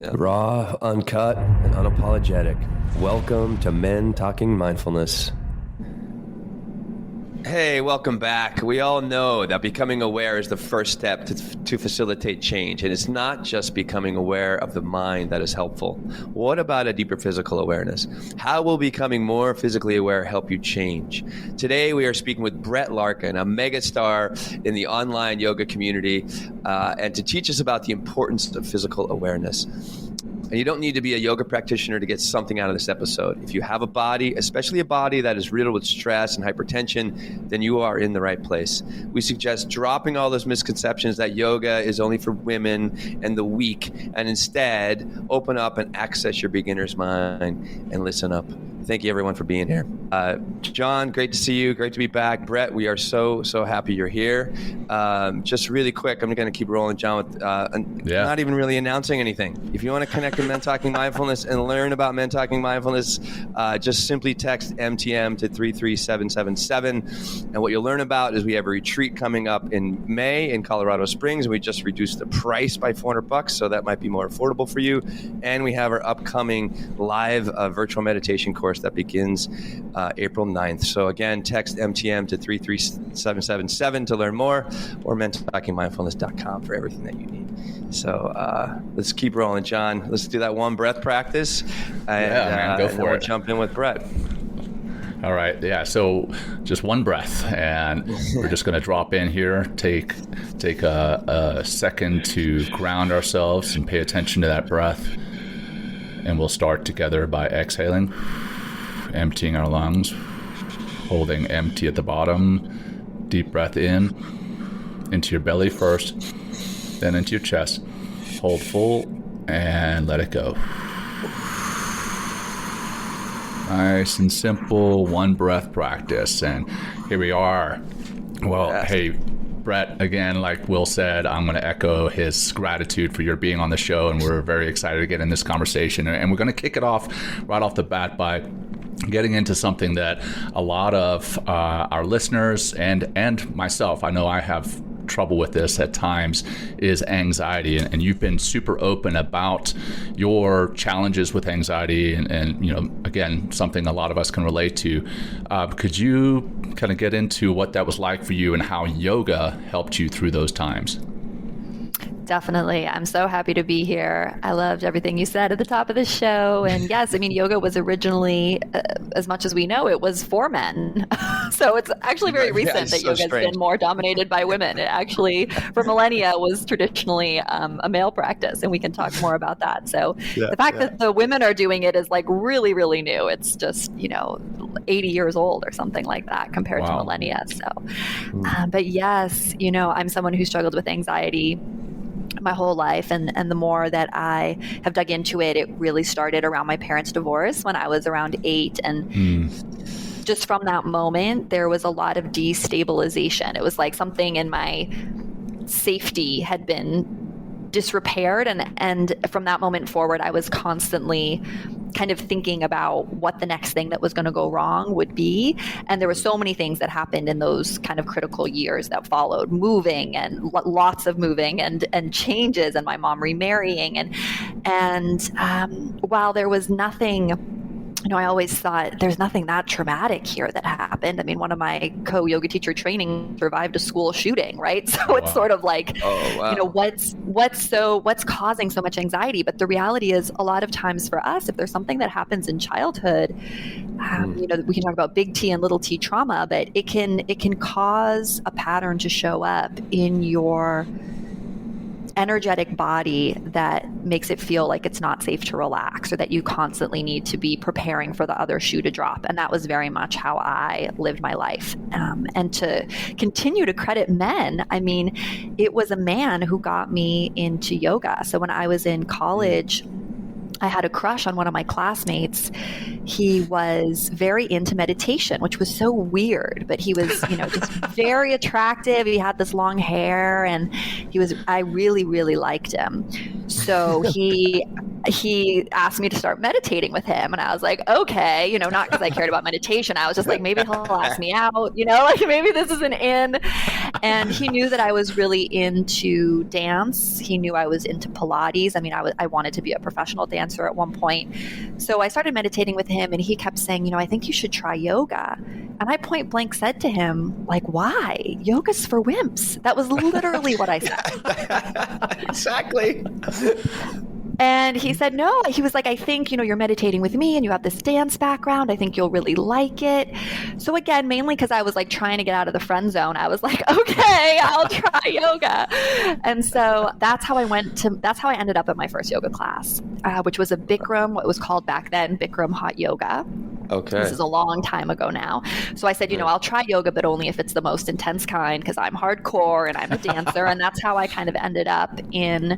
Yeah. Raw, uncut, and unapologetic. Welcome to Men Talking Mindfulness. Hey, welcome back. We all know that becoming aware is the first step to facilitate change. And it's not just becoming aware of the mind that is helpful. What about a deeper physical awareness? How will becoming more physically aware help you change? Today, we are speaking with Brett Larkin, a megastar in the online yoga community, and to teach us about the importance of physical awareness. And you don't need to be a yoga practitioner to get something out of this episode. If you have a body, especially a body that is riddled with stress and hypertension, then you are in the right place. We suggest dropping all those misconceptions that yoga is only for women and the weak, and instead open up and access your beginner's mind and listen up. Thank you, everyone, for being here. John, great to see you. Great to be back. Brett, we are so happy you're here. Just really quick, I'm going to keep rolling, John, with not even really announcing anything. If you want to connect to Men Talking Mindfulness and learn about Men Talking Mindfulness, just simply text MTM to 33777. And what you'll learn about is we have a retreat coming up in May in Colorado Springs. We just reduced the price by $400, so that might be more affordable for you. And we have our upcoming live virtual meditation course that begins April 9th. So again, text MTM to 33777 to learn more, or mentalkingmindfulness.com for everything that you need. So let's keep rolling, John. Let's do that one breath practice. Go for it. We'll jump in with Brett. All right. Yeah. So just one breath, and we're just going to drop in here. Take a second to ground ourselves and pay attention to that breath. And we'll start together by exhaling, emptying our lungs, holding empty at the bottom. Deep breath in, into your belly first, then into your chest. Hold full and let it go. Nice and simple, one breath practice. And here we are. Well, Hey, Brett, again, like Will said, I'm going to echo his gratitude for your being on the show, and we're very excited to get in this conversation. And we're going to kick it off right off the bat by getting into something that a lot of our listeners and myself, I know I have trouble with this at times, is anxiety. And you've been super open about your challenges with anxiety and you know, again, something a lot of us can relate to. Could you kind of get into what that was like for you and how yoga helped you through those times? Definitely. I'm so happy to be here. I loved everything you said at the top of the show. And yes, I mean, yoga was originally, as much as we know, it was for men. So it's actually very recent that yoga has been more dominated by women. It actually, for millennia, was traditionally a male practice. And we can talk more about that. So the fact that the women are doing it is like really, really new. It's just, 80 years old or something like that compared to millennia. So, but yes, I'm someone who struggled with anxiety my whole life. And the more that I have dug into it, it really started around my parents' divorce when I was around 8. And just from that moment, there was a lot of destabilization. It was like something in my safety had been disrepaired. And from that moment forward, I was constantly kind of thinking about what the next thing that was going to go wrong would be. And there were so many things that happened in those kind of critical years that followed, moving and lots of moving and changes, and my mom remarrying. And while there was nothing, I always thought there's nothing that traumatic here that happened. I mean, one of my co-yoga teacher training survived a school shooting, right? So it's sort of like, what's causing so much anxiety? But the reality is, a lot of times for us, if there's something that happens in childhood, we can talk about big T and little t trauma, but it can cause a pattern to show up in your energetic body that makes it feel like it's not safe to relax, or that you constantly need to be preparing for the other shoe to drop. And that was very much how I lived my life. And to continue to credit men, I mean, it was a man who got me into yoga. So when I was in college, I had a crush on one of my classmates. He was very into meditation, which was so weird, but he was, just very attractive. He had this long hair, and I really, really liked him. So he asked me to start meditating with him, and I was like, okay, not because I cared about meditation. I was just like, maybe he'll ask me out, like maybe this is an in. And he knew that I was really into dance. He knew I was into Pilates. I mean, I wanted to be a professional dancer at one point. So I started meditating with him, and he kept saying, I think you should try yoga. And I point blank said to him, like, why? Yoga's for wimps. That was literally what I said. Exactly. And he said, no. He was like, I think, you're meditating with me and you have this dance background. I think you'll really like it. So again, mainly because I was like trying to get out of the friend zone, I was like, okay, I'll try yoga. And so that's how I ended up at my first yoga class, which was a Bikram, what was called back then, Bikram hot yoga. Okay. This is a long time ago now. So I said, I'll try yoga, but only if it's the most intense kind, because I'm hardcore and I'm a dancer. And that's how I kind of ended up in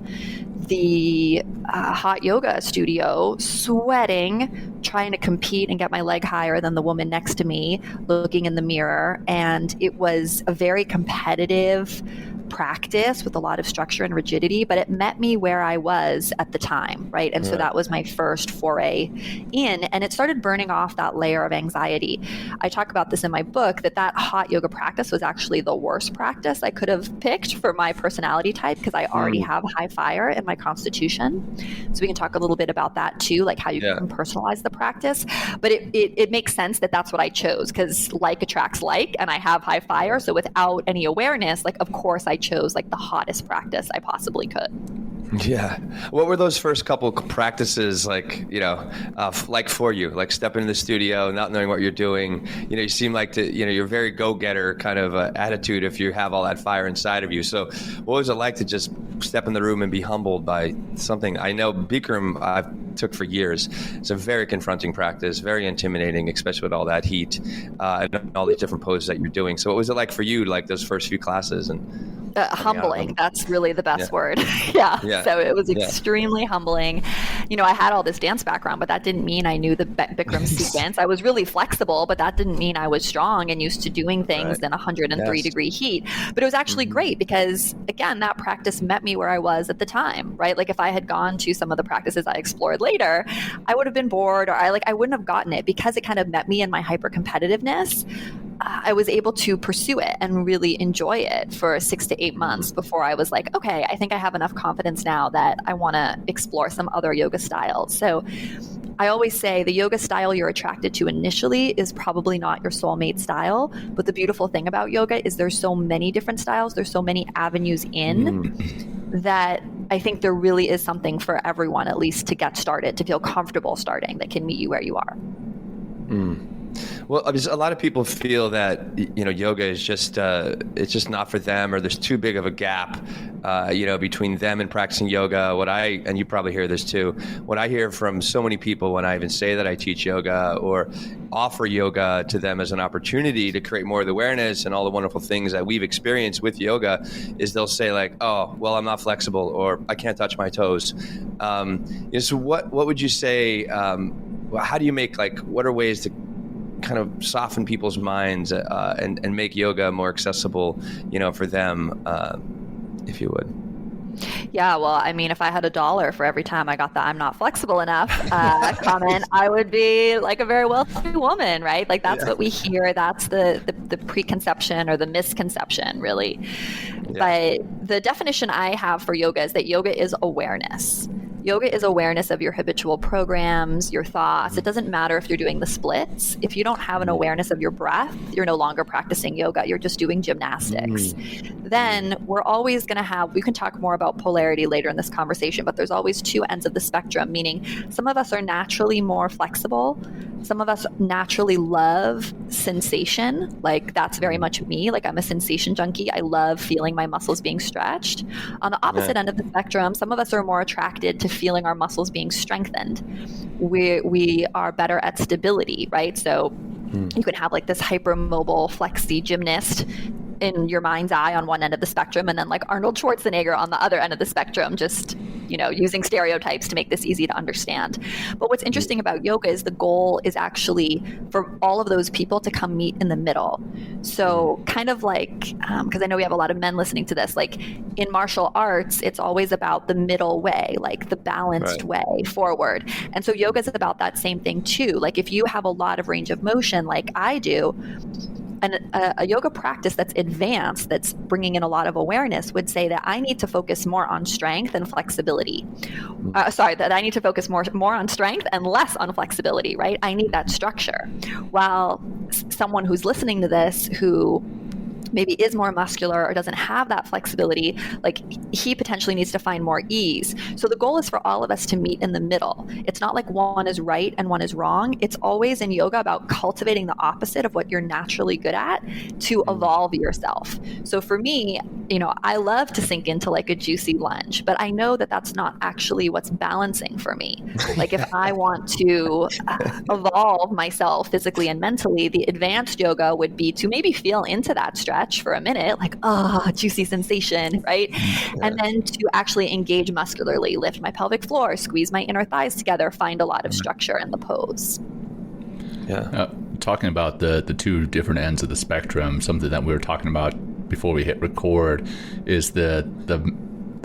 the hot yoga studio, sweating, trying to compete and get my leg higher than the woman next to me, looking in the mirror. And it was a very competitive practice with a lot of structure and rigidity, but it met me where I was at the time, right? And so that was my first foray in, and it started burning off that layer of anxiety. I talk about this in my book, that hot yoga practice was actually the worst practice I could have picked for my personality type, because I already have high fire in my constitution. So we can talk a little bit about that too, like how you can personalize the practice. But it makes sense that that's what I chose, because like attracts like, and I have high fire. So without any awareness, like, of course I chose like the hottest practice I possibly could. Yeah. What were those first couple practices like, like for you, like stepping in the studio, not knowing what you're doing? You seem like you're very go-getter kind of attitude if you have all that fire inside of you. So what was it like to just step in the room and be humbled by something? I know Bikram I've took for years. It's a very confronting practice, very intimidating, especially with all that heat and all these different poses that you're doing. So what was it like for you, like those first few classes? And humbling. That's really the best word. So it was extremely humbling. I had all this dance background, but that didn't mean I knew the Bikram sequence. I was really flexible, but that didn't mean I was strong and used to doing things in 103 degree heat. But it was actually great because, again, that practice met me where I was at the time, right? Like if I had gone to some of the practices I explored later, I would have been bored, or I wouldn't have gotten it, because it kind of met me in my hyper competitiveness. I was able to pursue it and really enjoy it for 6 to 8 months before I was like, okay, I think I have enough confidence now that I want to explore some other yoga styles. So I always say the yoga style you're attracted to initially is probably not your soulmate style. But the beautiful thing about yoga is there's so many different styles. There's so many avenues in that I think there really is something for everyone, at least to get started, to feel comfortable starting, that can meet you where you are. Well, a lot of people feel that, yoga is just, it's just not for them, or there's too big of a gap, between them and practicing yoga. And you probably hear this too, what I hear from so many people when I even say that I teach yoga or offer yoga to them as an opportunity to create more of the awareness and all the wonderful things that we've experienced with yoga, is they'll say like, oh, well, I'm not flexible, or I can't touch my toes. So what would you say, how do you make, what are ways to kind of soften people's minds and make yoga more accessible, for them, if you would? Yeah, well, I mean, if I had $1 for every time I got the "I'm not flexible enough" comment, I would be like a very wealthy woman, right? Like that's what we hear. That's the preconception or the misconception, really. But the definition I have for yoga is that yoga is awareness. Yoga is awareness of your habitual programs, your thoughts. It doesn't matter if you're doing the splits. If you don't have an awareness of your breath, you're no longer practicing yoga. You're just doing gymnastics. Then we're always going to have, we can talk more about polarity later in this conversation, but there's always two ends of the spectrum, meaning some of us are naturally more flexible. Some of us naturally love sensation. Like that's very much me. Like I'm a sensation junkie. I love feeling my muscles being stretched. On the opposite end of the spectrum, some of us are more attracted to feeling our muscles being strengthened. We are better at stability, right? So you can have like this hypermobile, flexy gymnast in your mind's eye on one end of the spectrum, and then like Arnold Schwarzenegger on the other end of the spectrum, just, using stereotypes to make this easy to understand. But what's interesting about yoga is the goal is actually for all of those people to come meet in the middle. So kind of like, because I know we have a lot of men listening to this, like in martial arts, it's always about the middle way, like the balanced way forward. And so yoga is about that same thing too. Like if you have a lot of range of motion, like I do, and a yoga practice that's advanced, that's bringing in a lot of awareness, would say that I need to focus more on strength and flexibility. That I need to focus more on strength and less on flexibility, right? I need that structure. While someone who's listening to this, who maybe is more muscular or doesn't have that flexibility, like he potentially needs to find more ease. So the goal is for all of us to meet in the middle. It's not like one is right and one is wrong. It's always in yoga about cultivating the opposite of what you're naturally good at to evolve yourself. So for me, I love to sink into like a juicy lunge, but I know that that's not actually what's balancing for me. Like if I want to evolve myself physically and mentally, the advanced yoga would be to maybe feel into that stretch for a minute, like, juicy sensation, right? Yeah. And then to actually engage muscularly, lift my pelvic floor, squeeze my inner thighs together, find a lot of structure in the pose. Yeah. Talking about the two different ends of the spectrum, something that we were talking about before we hit record is the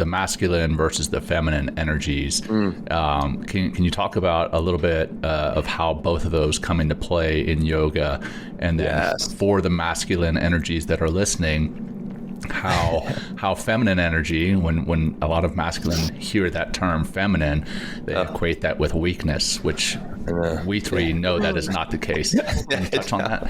masculine versus the feminine energies. Can you talk about a little bit of how both of those come into play in yoga, and then for the masculine energies that are listening, how feminine energy, when a lot of masculine hear that term feminine, they equate that with weakness, which we three know that is not the case. Can you touch on that?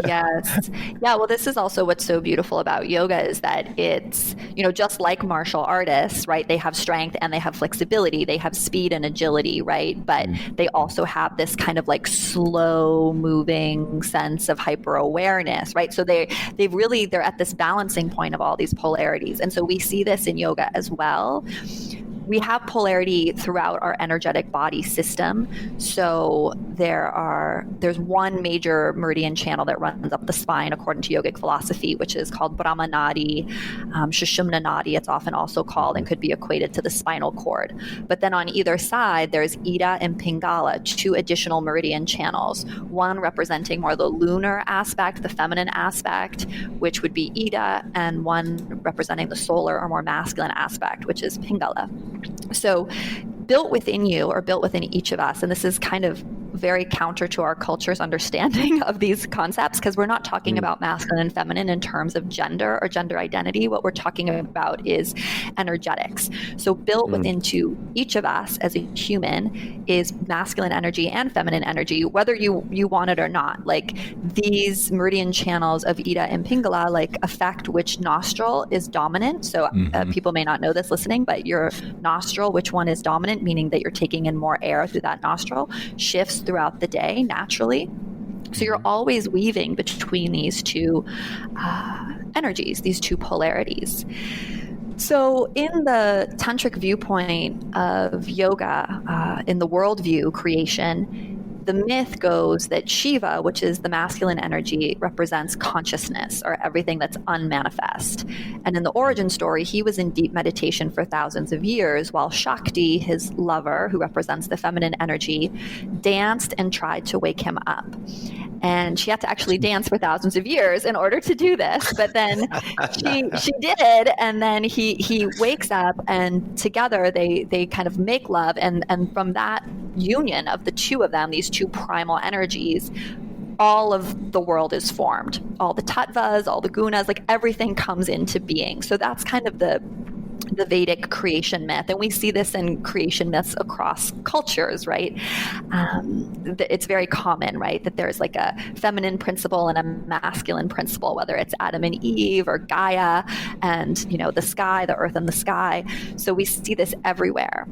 Yes. Yeah. Well, this is also what's so beautiful about yoga, is that it's, just like martial artists, right? They have strength and they have flexibility. They have speed and agility, right? But they also have this kind of like slow moving sense of hyper awareness, right? So they're at this balancing point of all these polarities. And so we see this in yoga as well. We have polarity throughout our energetic body system. So there's one major meridian channel that runs up the spine according to yogic philosophy, which is called Brahma Nadi, Sushumna Nadi, it's often also called, and could be equated to the spinal cord. But then on either side, there's Ida and Pingala, two additional meridian channels, one representing more the lunar aspect, the feminine aspect, which would be Ida, and one representing the solar or more masculine aspect, which is Pingala. So built within you, or built within each of us, and this is kind of very counter to our culture's understanding of these concepts, because we're not talking about masculine and feminine in terms of gender or gender identity. What we're talking about is energetics. So built within each of us as a human is masculine energy and feminine energy, whether you want it or not. Like these meridian channels of Ida and Pingala like affect which nostril is dominant. So people may not know this listening, but your nostril, which one is dominant, meaning that you're taking in more air through that nostril, shifts throughout the day naturally. So you're always weaving between these two energies, these two polarities. So in the tantric viewpoint of yoga, in the worldview creation, the myth goes that Shiva, which is the masculine energy, represents consciousness, or everything that's unmanifest. And in the origin story, he was in deep meditation for thousands of years, while Shakti, his lover, who represents the feminine energy, danced and tried to wake him up. And she had to actually dance for thousands of years in order to do this. But then she did, and then he wakes up, and together they kind of make love. And from that union of the two of them, these two primal energies, all of the world is formed. All the tattvas, all the gunas, like everything comes into being. So that's kind of the Vedic creation myth. And we see this in creation myths across cultures, right? It's very common, right? That there's like a feminine principle and a masculine principle, whether it's Adam and Eve or Gaia and, the sky, the earth and the sky. So we see this everywhere.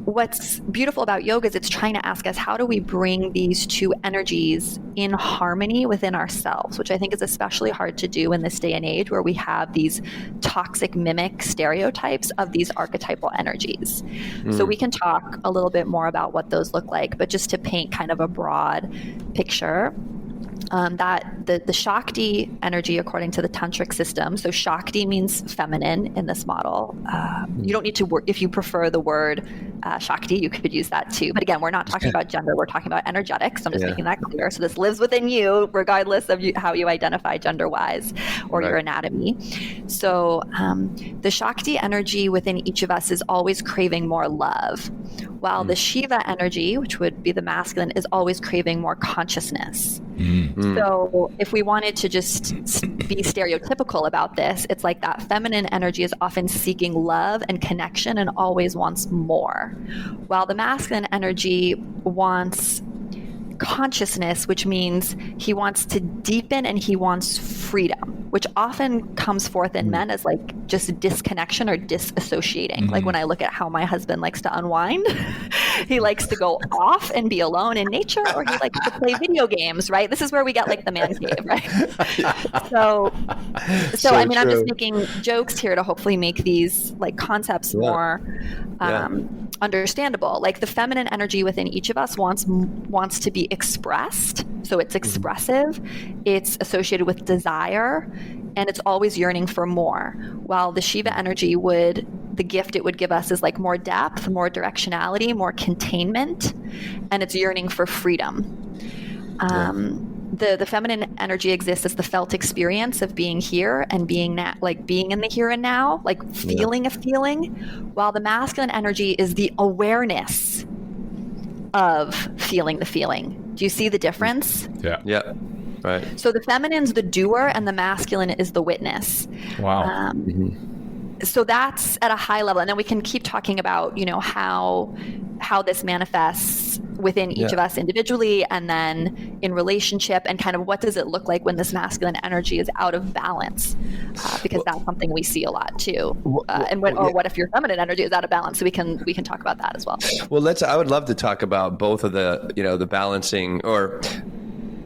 What's beautiful about yoga is it's trying to ask us, how do we bring these two energies in harmony within ourselves, which I think is especially hard to do in this day and age where we have these toxic mimic stereotypes of these archetypal energies. So we can talk a little bit more about what those look like, but just to paint kind of a broad picture, that the Shakti energy, according to the tantric system, so Shakti means feminine in this model. You don't need to if you prefer the word Shakti, you could use that too. But again, we're not talking about gender, we're talking about energetics. So I'm just making that clear. So this lives within you, regardless of how you identify gender-wise or your anatomy. So the Shakti energy within each of us is always craving more love, while the Shiva energy, which would be the masculine, is always craving more consciousness. So if we wanted to just be stereotypical about this, it's like that feminine energy is often seeking love and connection and always wants more, while the masculine energy wants consciousness, which means he wants to deepen and he wants freedom, which often comes forth in men as like just disconnection or disassociating. Like when I look at how my husband likes to unwind, he likes to go off and be alone in nature, or he likes to play video games, right? This is where we get like the man cave, right? So I mean, true. I'm just making jokes here to hopefully make these like concepts more understandable. Like the feminine energy within each of us wants to be expressed. So it's expressive, it's associated with desire, and it's always yearning for more. While the Shiva energy the gift it would give us is like more depth, more directionality, more containment, and it's yearning for freedom. The feminine energy exists as the felt experience of being here and being being in the here and now, like feeling a feeling, while the masculine energy is the awareness of feeling the feeling. Do you see the difference? Yeah. Right. So the feminine's the doer and the masculine is the witness. Wow. So that's at a high level. And then we can keep talking about, how this manifests within each of us individually and then in relationship, and kind of what does it look like when this masculine energy is out of balance? Because that's something we see a lot too. What if your feminine energy is out of balance? So we can talk about that as well. Well, I would love to talk about both of the, the balancing,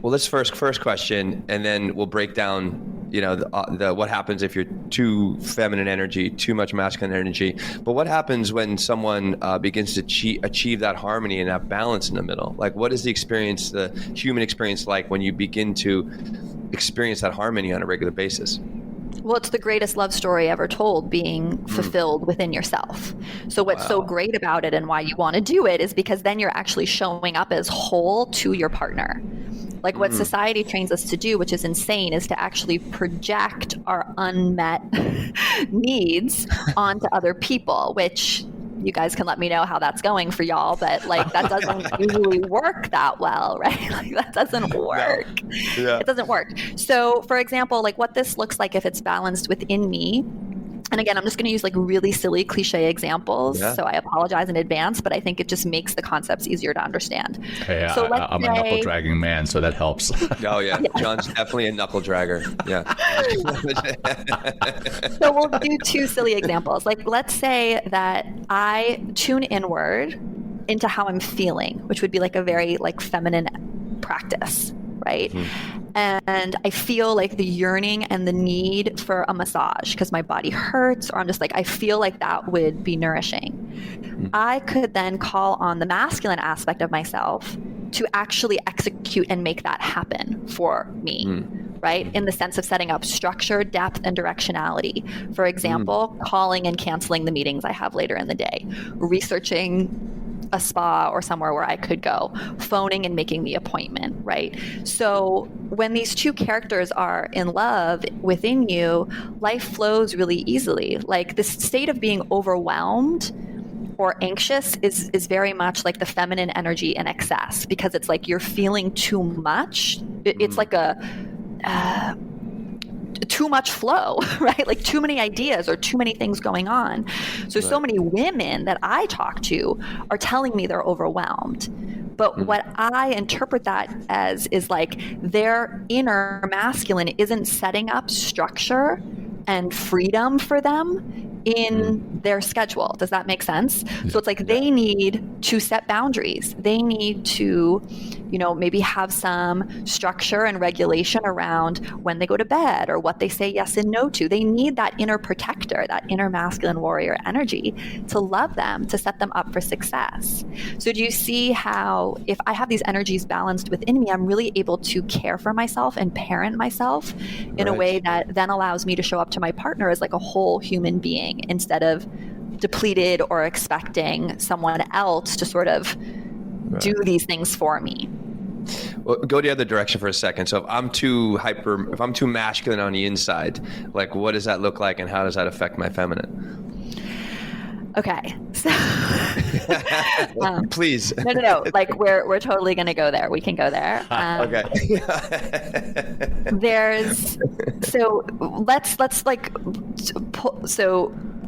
let's first question, and then we'll break down, the what happens if you're too feminine energy, too much masculine energy. But what happens when someone begins to achieve that harmony and that balance in the middle? Like, what is the human experience like when you begin to experience that harmony on a regular basis? Well, it's the greatest love story ever told, being fulfilled within yourself. So what's so great about it and why you want to do it is because then you're actually showing up as whole to your partner. Like what society trains us to do, which is insane, is to actually project our unmet needs onto other people, which you guys can let me know how that's going for y'all, but like that doesn't usually work that well, right? Like that doesn't work. No. It doesn't work. So for example, like what this looks like if it's balanced within me. And again, I'm just going to use like really silly cliche examples. So I apologize in advance, but I think it just makes the concepts easier to understand. Hey, I'm a knuckle dragging man, so that helps. Oh yeah. John's definitely a knuckle dragger. Yeah. So we'll do two silly examples. Like let's say that I tune inward into how I'm feeling, which would be like a very like feminine practice, right? And I feel like the yearning and the need for a massage because my body hurts, or I'm just like, I feel like that would be nourishing. I could then call on the masculine aspect of myself to actually execute and make that happen for me, right? In the sense of setting up structure, depth, and directionality. For example, calling and canceling the meetings I have later in the day, researching a spa or somewhere where I could go, phoning and making the appointment, right? So when these two characters are in love within you, life flows really easily. Like this state of being overwhelmed or anxious is very much like the feminine energy in excess, because it's like you're feeling too much. It's like too much flow, right? Like too many ideas or too many things going on. So many women that I talk to are telling me they're overwhelmed. But what I interpret that as is like their inner masculine isn't setting up structure and freedom for them in their schedule. Does that make sense? So it's like they need to set boundaries. They need to, maybe have some structure and regulation around when they go to bed or what they say yes and no to. They need that inner protector, that inner masculine warrior energy to love them, to set them up for success. So do you see how if I have these energies balanced within me, I'm really able to care for myself and parent myself in a way that then allows me to show up to my partner as like a whole human being instead of depleted or expecting someone else to sort of do these things for me. Well, go the other direction for a second. So if I'm too masculine on the inside, like what does that look like and how does that affect my feminine? Okay. So please. No. Like we're totally going to go there. We can go there. Okay.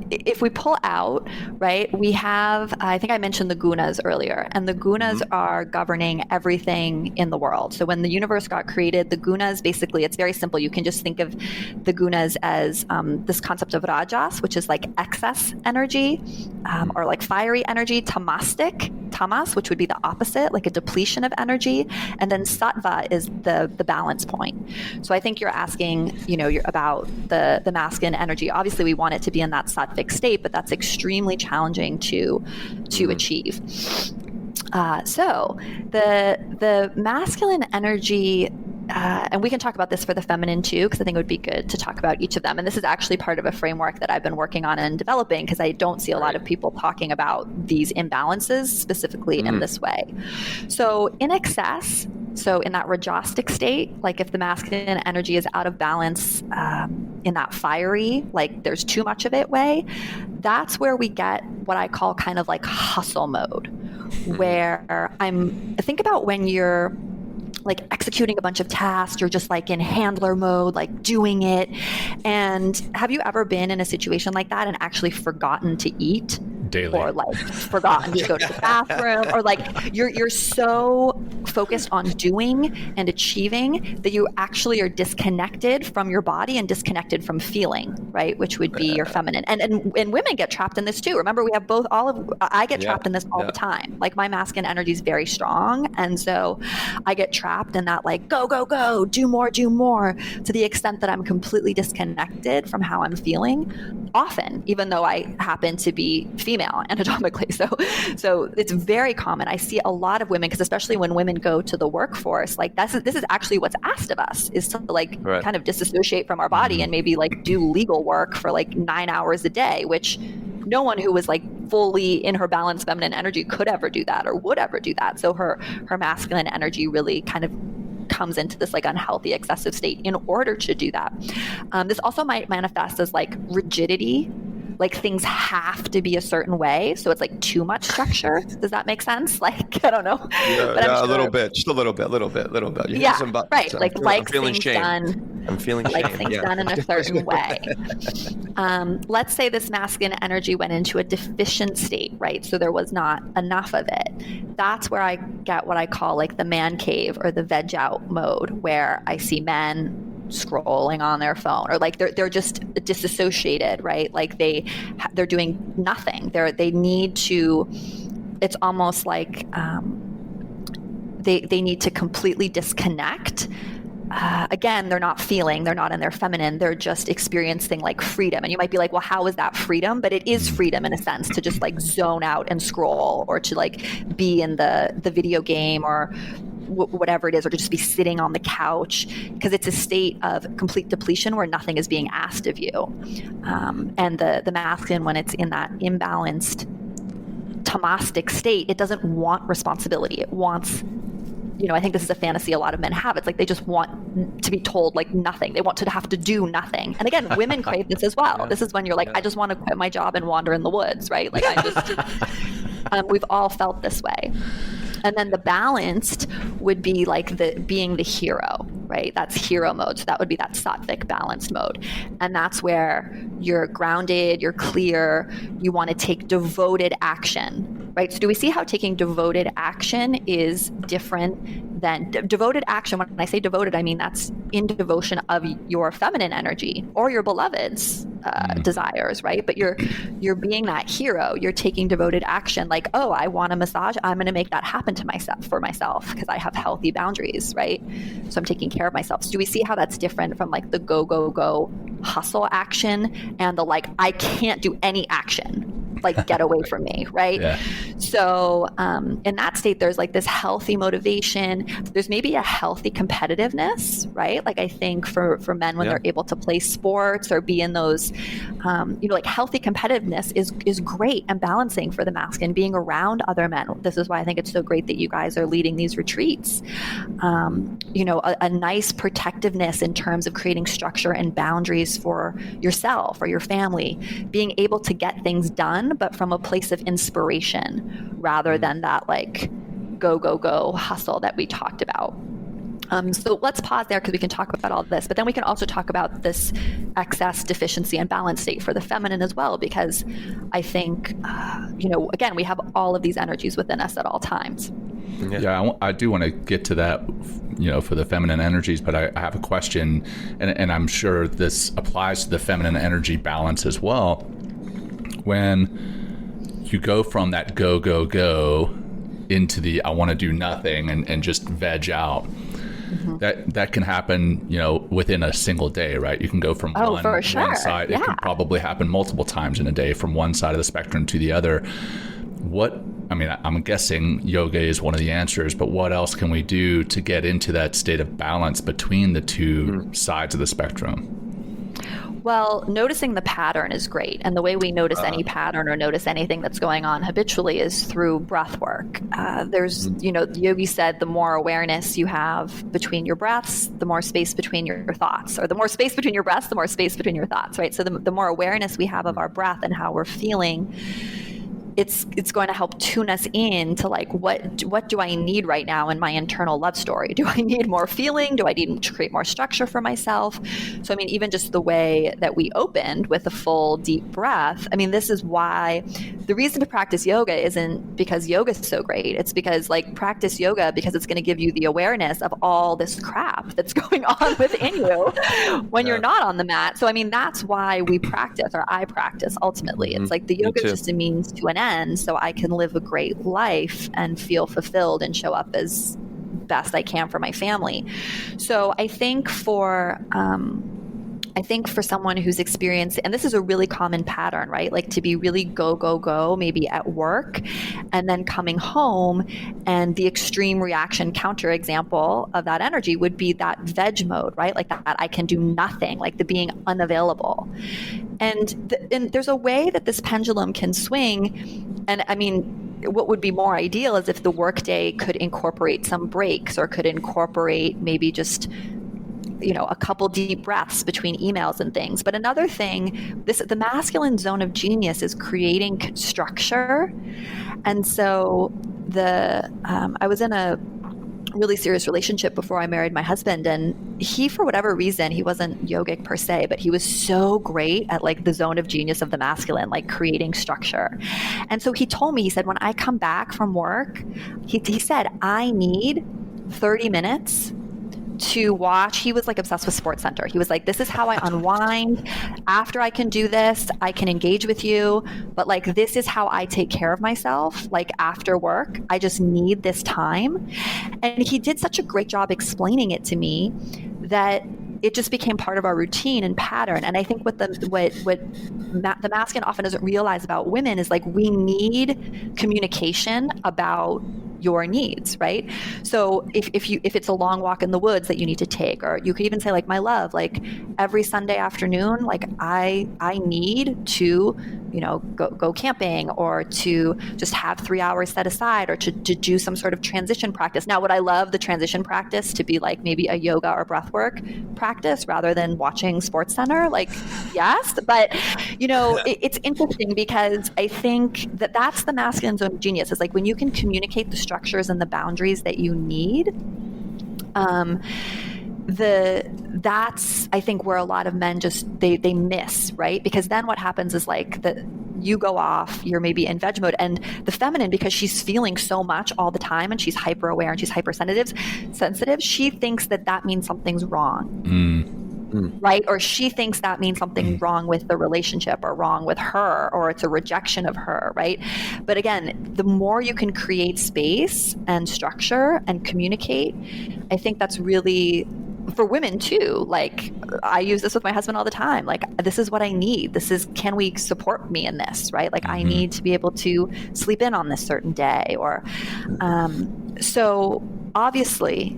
If we pull out, right, we have, I think I mentioned the gunas earlier, and the gunas are governing everything in the world. So when the universe got created, the gunas, basically, it's very simple. You can just think of the gunas as this concept of rajas, which is like excess energy, or like fiery energy, tamas, which would be the opposite, like a depletion of energy, and then sattva is the balance point. So I think you're asking, you're about the masculine energy. Obviously, we want it to be in that sattva state, but that's extremely challenging to achieve. So the masculine energy, and we can talk about this for the feminine too, because I think it would be good to talk about each of them. And this is actually part of a framework that I've been working on and developing, because I don't see a lot of people talking about these imbalances specifically in this way. So in excess, so in that rajastic state, like if the masculine energy is out of balance, in that fiery, like there's too much of it way, that's where we get what I call kind of like hustle mode, where think about when you're like executing a bunch of tasks, you're just like in handler mode, like doing it. And have you ever been in a situation like that and actually forgotten to eat? Daily. Or like forgotten to go to the bathroom, or like you're so focused on doing and achieving that you actually are disconnected from your body and disconnected from feeling, right? Which would be your feminine. And women get trapped in this too. Remember, we have both, I get trapped in this all the time. Like my masculine energy is very strong. And so I get trapped in that like, go, do more, to the extent that I'm completely disconnected from how I'm feeling often, even though I happen to be female anatomically. So it's very common. I see a lot of women, because especially when women go to the workforce, like this is actually what's asked of us, is to like kind of disassociate from our body and maybe like do legal work for like 9 hours a day, which no one who was like fully in her balanced feminine energy could ever do that or would ever do that. So her masculine energy really kind of comes into this like unhealthy, excessive state in order to do that. This also might manifest as like rigidity, like things have to be a certain way. So it's like too much structure. Does that make sense? Like, I don't know. Yeah, a little bit, just a little bit. You hit some buttons. Right. So like I'm feeling things shame. done. I'm feeling like shame. things done in a certain way. Let's say this masculine energy went into a deficient state, right? So there was not enough of it. That's where I get what I call like the man cave or the veg out mode, where I see men scrolling on their phone, or like they're just disassociated, right? Like they're doing nothing. They need to. It's almost like they need to completely disconnect. Again, they're not feeling, they're not in their feminine, they're just experiencing like freedom. And you might be like, well, how is that freedom? But it is freedom in a sense to just like zone out and scroll, or to like be in the video game or whatever it is, or to just be sitting on the couch, because it's a state of complete depletion where nothing is being asked of you. And the masculine, when it's in that imbalanced tamastic state, it doesn't want responsibility. It wants, I think this is a fantasy a lot of men have. It's like they just want to be told like nothing. They want to have to do nothing. And again, women crave this as well. This is when you're like, I just want to quit my job and wander in the woods, right? Like I just, we've all felt this way. And then the balanced would be like being the hero, right? That's hero mode. So that would be that sattvic balanced mode. And that's where you're grounded, you're clear, you want to take devoted action, right? So do we see how taking devoted action is different then devoted action. When I say devoted, I mean that's in devotion of your feminine energy or your beloved's desires, right? But you're being that hero. You're taking devoted action, like, oh, I want a massage. I'm going to make that happen to myself because I have healthy boundaries, right? So I'm taking care of myself. So do we see how that's different from like the go, go, go hustle action and the like, I can't do any action, like get away from me, right? Yeah. So in that state, there's like this healthy motivation. There's maybe a healthy competitiveness, right? Like I think for men when they're able to play sports or be in those, like healthy competitiveness is great and balancing for the masculine, being around other men. This is why I think it's so great that you guys are leading these retreats. A nice protectiveness in terms of creating structure and boundaries for yourself or your family, being able to get things done, but from a place of inspiration rather than that like go, go, go hustle that we talked about. So let's pause there because we can talk about all this, but then we can also talk about this excess, deficiency, and balance state for the feminine as well, because I think, again, we have all of these energies within us at all times. Yeah, I do want to get to that, for the feminine energies, but I have a question, and I'm sure this applies to the feminine energy balance as well. When you go from that go, go, go into the I want to do nothing and just veg out, that can happen, within a single day, right? You can go from one side. Yeah. It can probably happen multiple times in a day from one side of the spectrum to the other. I'm guessing yoga is one of the answers, but what else can we do to get into that state of balance between the two sides of the spectrum? Well, noticing the pattern is great. And the way we notice any pattern or notice anything that's going on habitually is through breath work. There's, Yogi said, the more awareness you have between your breaths, the more space between your thoughts, or the more space between your breaths, the more space between your thoughts, right? So the more awareness we have of our breath and how we're feeling, it's going to help tune us in to like, what do I need right now in my internal love story? Do I need more feeling? Do I need to create more structure for myself? So, even just the way that we opened with a full deep breath, this is why the reason to practice yoga isn't because yoga is so great. It's because practice yoga because it's going to give you the awareness of all this crap that's going on within you when you're not on the mat. So, that's why we practice, or I practice ultimately. It's like the yoga is just a means to an end, so I can live a great life and feel fulfilled and show up as best I can for my family. So I think for someone who's experienced, and this is a really common pattern, right? Like to be really go, go, go, maybe at work, and then coming home, and the extreme reaction counter example of that energy would be that veg mode, right? Like that I can do nothing, like the being unavailable. And there's a way that this pendulum can swing. And what would be more ideal is if the workday could incorporate some breaks, or could incorporate maybe just a couple deep breaths between emails and things. But another thing, the masculine zone of genius is creating structure. And so I was in a really serious relationship before I married my husband, and he, for whatever reason, he wasn't yogic per se, but he was so great at like the zone of genius of the masculine, like creating structure. And so he told me, he said, when I come back from work, he said, I need 30 minutes to watch. He was like obsessed with SportsCenter. He was like, this is how I unwind. After I can do this, I can engage with you. But like, this is how I take care of myself. Like after work, I just need this time. And he did such a great job explaining it to me that it just became part of our routine and pattern. And I think what the masculine often doesn't realize about women is like, we need communication about your needs, right? So if it's a long walk in the woods that you need to take, or you could even say like, my love, like every Sunday afternoon, like I need to, go camping, or to just have 3 hours set aside, or to do some sort of transition practice. Now, would I love the transition practice to be like maybe a yoga or breathwork practice rather than watching SportsCenter? Like, yes, but it's interesting because I think that's the masculine zone of genius. Is like when you can communicate the structures and the boundaries that you need. That's I think where a lot of men just they miss, right? Because then what happens is like you go off, you're maybe in veg mode. And the feminine, because she's feeling so much all the time and she's hyper aware and she's sensitive, she thinks that means something's wrong. Right? Or she thinks that means something wrong with the relationship or wrong with her, or it's a rejection of her, right? But again, the more you can create space and structure and communicate, I think that's really, for women too, like I use this with my husband all the time. Like, this is what I need. Can we support me in this, right? Like I need to be able to sleep in on this certain day, or, so obviously,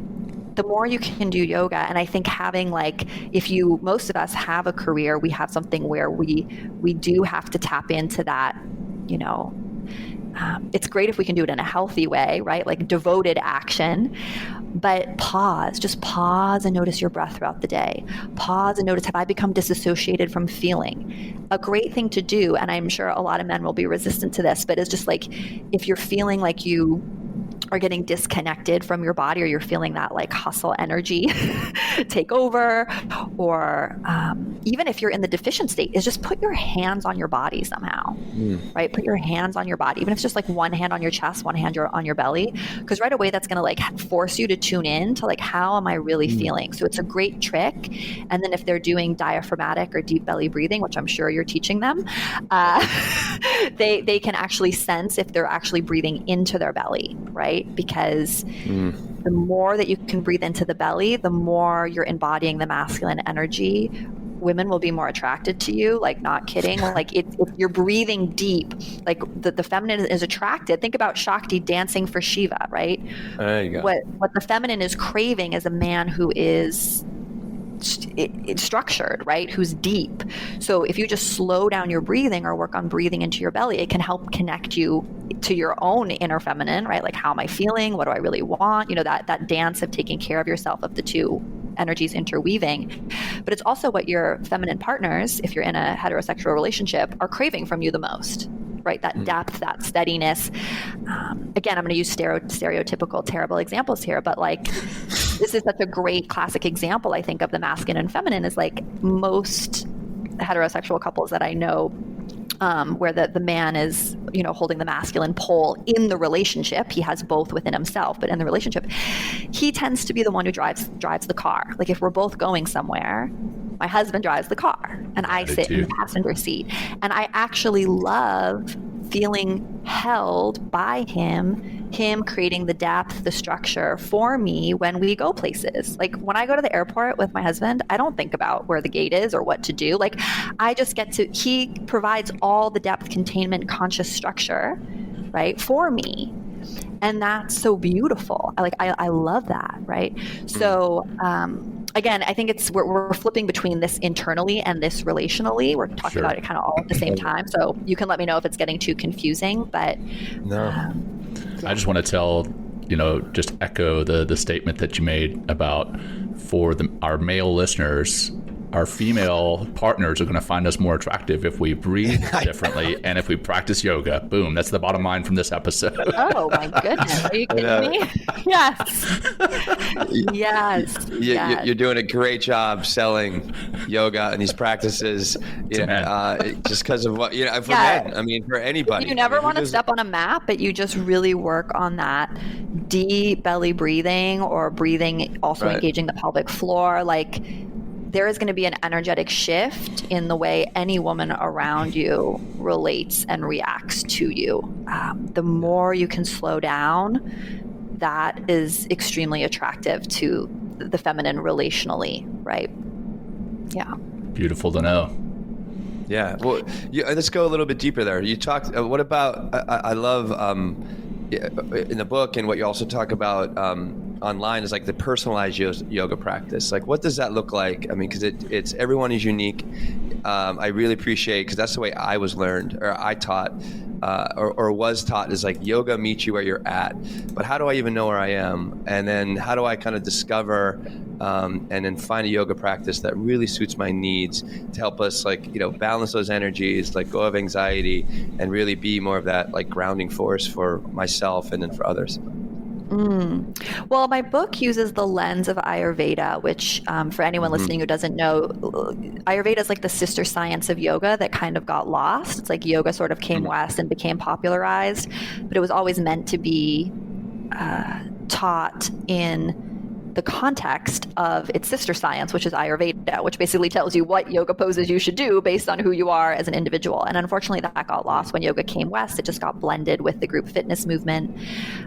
the more you can do yoga, and I think having most of us have a career, we have something where we do have to tap into that, it's great if we can do it in a healthy way, right? Like devoted action, but just pause and notice your breath throughout the day. Pause and notice, have I become disassociated from feeling? A great thing to do, and I'm sure a lot of men will be resistant to this, but it's just like, if you're feeling like you are getting disconnected from your body, or you're feeling that like hustle energy take over, or even if you're in the deficient state, is just put your hands on your body somehow, right? Put your hands on your body, even if it's just like one hand on your chest, one hand on your belly, because right away that's going to like force you to tune in to like, how am I really feeling? So it's a great trick. And then if they're doing diaphragmatic or deep belly breathing, which I'm sure you're teaching them, they can actually sense if they're actually breathing into their belly, right? Because the more that you can breathe into the belly, the more you're embodying the masculine energy. Women will be more attracted to you, like not kidding. Like if you're breathing deep, like the feminine is attracted. Think about Shakti dancing for Shiva, right? There you go. What the feminine is craving is a man who is it's structured, right? Who's deep. So if you just slow down your breathing or work on breathing into your belly, it can help connect you to your own inner feminine, right? Like, how am I feeling? What do I really want? That dance of taking care of yourself, of the two energies interweaving. But it's also what your feminine partners, if you're in a heterosexual relationship, are craving from you the most, right? That depth, that steadiness. Again, I'm going to use stereotypical, terrible examples here, but like, this is such a great classic example, I think, of the masculine and feminine. Is like most heterosexual couples that I know, where the man is, holding the masculine pole in the relationship. He has both within himself, but in the relationship, he tends to be the one who drives the car. Like if we're both going somewhere, my husband drives the car and I sit in the passenger seat. And I actually love feeling held by him creating the depth, the structure for me when we go places. Like when I go to the airport with my husband, I don't think about where the gate is or what to do. Like I just he provides all the depth, containment, conscious structure, right, for me. And that's so beautiful. I love that, right? So again, I think we're flipping between this internally and this relationally. We're talking about it kind of all at the same time. So you can let me know if it's getting too confusing, but no. I just want to just echo the statement that you made about for our male listeners. Our female partners are going to find us more attractive if we breathe differently and if we practice yoga. Boom. That's the bottom line from this episode. Oh, my goodness. Are you kidding me? Yes. Yes. You're doing a great job selling yoga and these practices, just because of what, for men. I mean, for anybody. You never want to step on a mat, but you just really work on that deep belly breathing or breathing, also engaging the pelvic floor. Like, there is going to be an energetic shift in the way any woman around you relates and reacts to you. The more you can slow down, that is extremely attractive to the feminine relationally, right? Yeah. Beautiful to know. Yeah. Well, let's go a little bit deeper there. You talked, what about, I love in the book, and what you also talk about online is like the personalized yoga practice. Like, what does that look like? I mean, because it's everyone is unique. I really appreciate, because that's the way I was learned, or I taught, or was taught, is like yoga meets you where you're at. But how do I even know where I am? And then how do I kind of discover and then find a yoga practice that really suits my needs to help us balance those energies, let go of anxiety, and really be more of that like grounding force for myself and then for others? Well, my book uses the lens of Ayurveda, which for anyone listening who doesn't know, Ayurveda is like the sister science of yoga that kind of got lost. It's like yoga sort of came west and became popularized, but it was always meant to be taught in the context of its sister science, which is Ayurveda, which basically tells you what yoga poses you should do based on who you are as an individual. And unfortunately, that got lost when yoga came west. It just got blended with the group fitness movement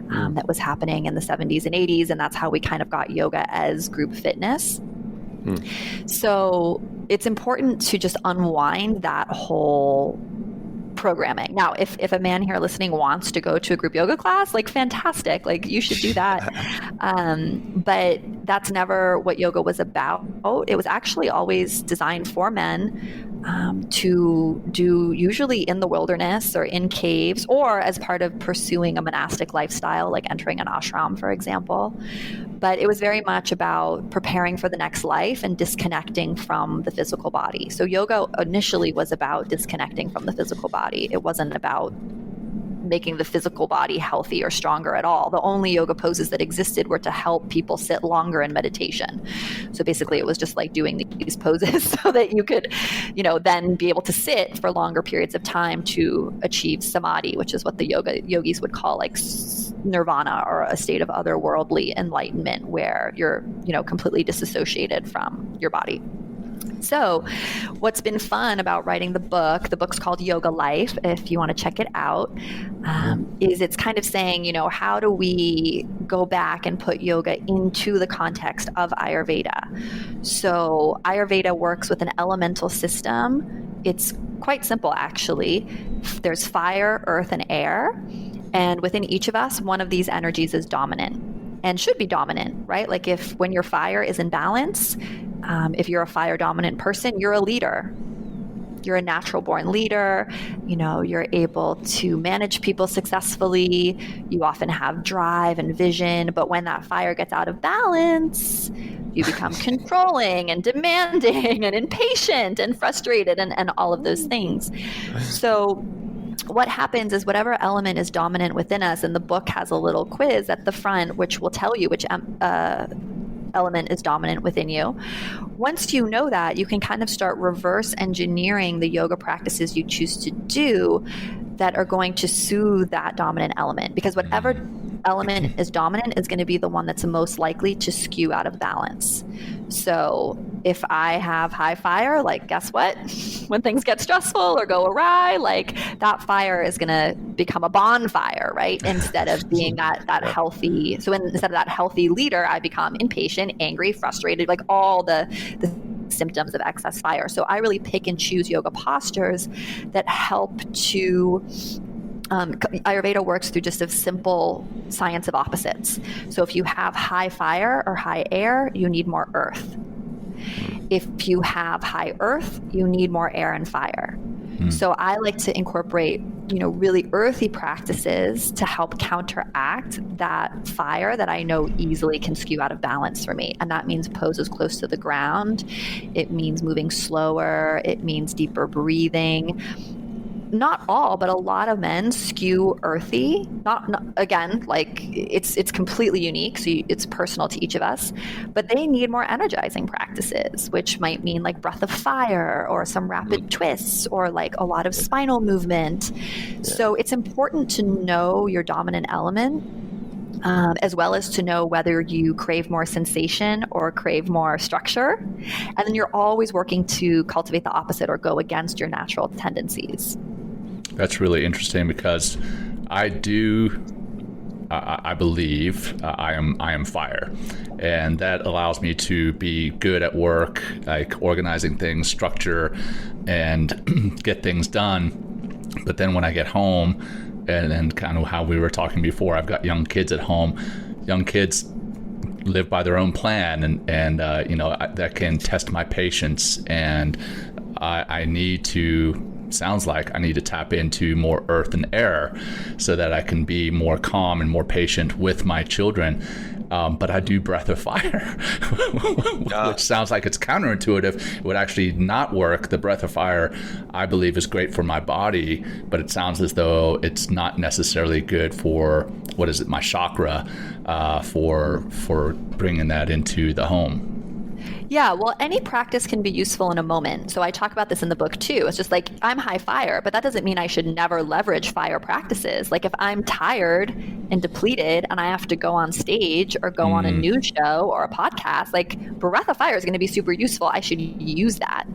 that was happening in the 70s and 80s. And that's how we kind of got yoga as group fitness. So it's important to just unwind that whole programming. Now, if a man here listening wants to go to a group yoga class, like fantastic, like you should do that. But that's never what yoga was about. It was actually always designed for men to do usually in the wilderness or in caves or as part of pursuing a monastic lifestyle, like entering an ashram, for example. But it was very much about preparing for the next life and disconnecting from the physical body. So yoga initially was about disconnecting from the physical body. It wasn't about making the physical body healthy or stronger at all. The only yoga poses that existed were to help people sit longer in meditation. So basically it was just like doing these poses so that you could, then be able to sit for longer periods of time to achieve samadhi, which is what the yogis would call like nirvana, or a state of otherworldly enlightenment where you're, completely disassociated from your body. So what's been fun about writing the book's called Yoga Life, if you want to check it out, is it's kind of saying, how do we go back and put yoga into the context of Ayurveda? So Ayurveda works with an elemental system. It's quite simple, actually. There's fire, earth, and air. And within each of us, one of these energies is dominant and should be dominant, right? Like when your fire is in balance, if you're a fire dominant person, you're a leader. You're a natural born leader. You're able to manage people successfully. You often have drive and vision. But when that fire gets out of balance, you become controlling and demanding and impatient and frustrated and all of those things. So what happens is whatever element is dominant within us, and the book has a little quiz at the front which will tell you which element is dominant within you. Once you know that, you can kind of start reverse engineering the yoga practices you choose to do that are going to soothe that dominant element, because whatever element is dominant is going to be the one that's most likely to skew out of balance. So if I have high fire, like guess what? When things get stressful or go awry, like that fire is going to become a bonfire, right? Instead of being that healthy. So instead of that healthy leader, I become impatient, angry, frustrated, like all the symptoms of excess fire. So I really pick and choose yoga postures that help to Ayurveda works through just a simple science of opposites. So if you have high fire or high air, you need more earth. If you have high earth, you need more air and fire. So I like to incorporate, really earthy practices to help counteract that fire that I know easily can skew out of balance for me. And that means poses close to the ground. It means moving slower. It means deeper breathing. Not all, but a lot of men skew earthy. Not again, like it's completely unique. So it's personal to each of us, but they need more energizing practices, which might mean like breath of fire or some rapid twists or like a lot of spinal movement. So it's important to know your dominant element, as well as to know whether you crave more sensation or crave more structure. And then you're always working to cultivate the opposite or go against your natural tendencies. That's really interesting, because I believe I am fire, and that allows me to be good at work, like organizing things, structure, and get things done. But then when I get home, and then kind of how we were talking before, I've got young kids at home. Young kids live by their own plan, and that can test my patience, and I need to. Sounds like I need to tap into more earth and air so that I can be more calm and more patient with my children. but I do breath of fire, which sounds like it's counterintuitive. It would actually not work. The breath of fire, I believe, is great for my body, but it sounds as though it's not necessarily good for, my chakra, for bringing that into the home. Yeah, well, any practice can be useful in a moment. So I talk about this in the book too. It's just like, I'm high fire, but that doesn't mean I should never leverage fire practices. Like if I'm tired and depleted and I have to go on stage or go on a news show or a podcast, like breath of fire is going to be super useful. I should use that.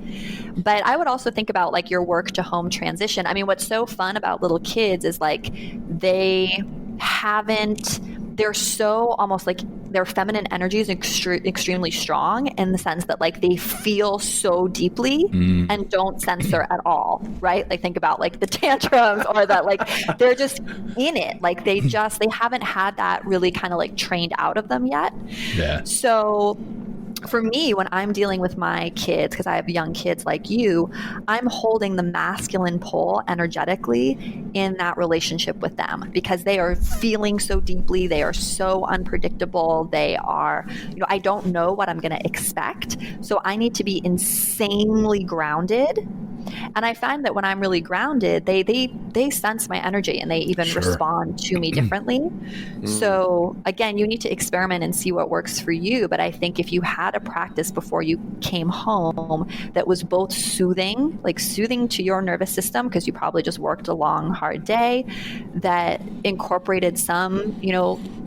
But I would also think about like your work to home transition. I mean, what's so fun about little kids is like they're so almost like their feminine energy is extremely strong in the sense that like they feel so deeply and don't censor at all, right? Like think about like the tantrums or that like they're just in it. Like they haven't had that really kind of like trained out of them yet. Yeah. So for me, when I'm dealing with my kids, because I have young kids like you, I'm holding the masculine pole energetically in that relationship with them because they are feeling so deeply. They are so unpredictable. They are, I don't know what I'm going to expect. So I need to be insanely grounded. And I find that when I'm really grounded, they sense my energy and they even respond to me differently. So again, you need to experiment and see what works for you. But I think if you had a practice before you came home that was both soothing to your nervous system, because you probably just worked a long, hard day, that incorporated some,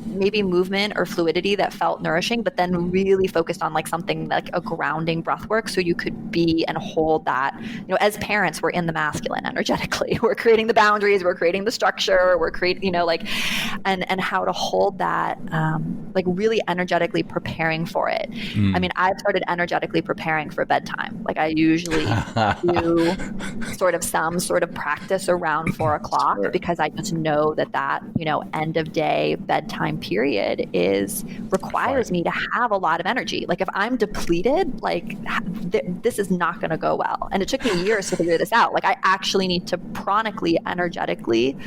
maybe movement or fluidity that felt nourishing, but then really focused on like something like a grounding breath work so you could be and hold that. As parents, we're in the masculine energetically. We're creating the boundaries, we're creating the structure, we're creating, and how to hold that, like really energetically preparing for it. I mean, I've started energetically preparing for bedtime. Like I usually do some sort of practice around 4 o'clock because I just know that end of day bedtime period requires me to have a lot of energy. Like if I'm depleted, like this is not going to go well. And it took me years to figure this out. Like I actually need to chronically, energetically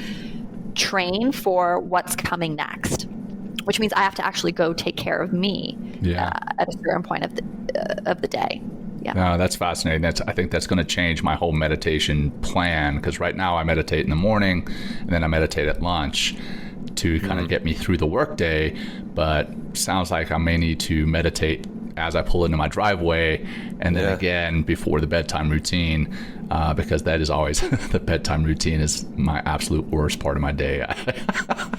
train for what's coming next, which means I have to actually go take care of me at a certain point of the day. Yeah. No, that's fascinating. I think that's going to change my whole meditation plan, because right now I meditate in the morning and then I meditate at lunch to kind of get me through the workday. But sounds like I may need to meditate as I pull into my driveway and then again before the bedtime routine, because that is always the bedtime routine is my absolute worst part of my day.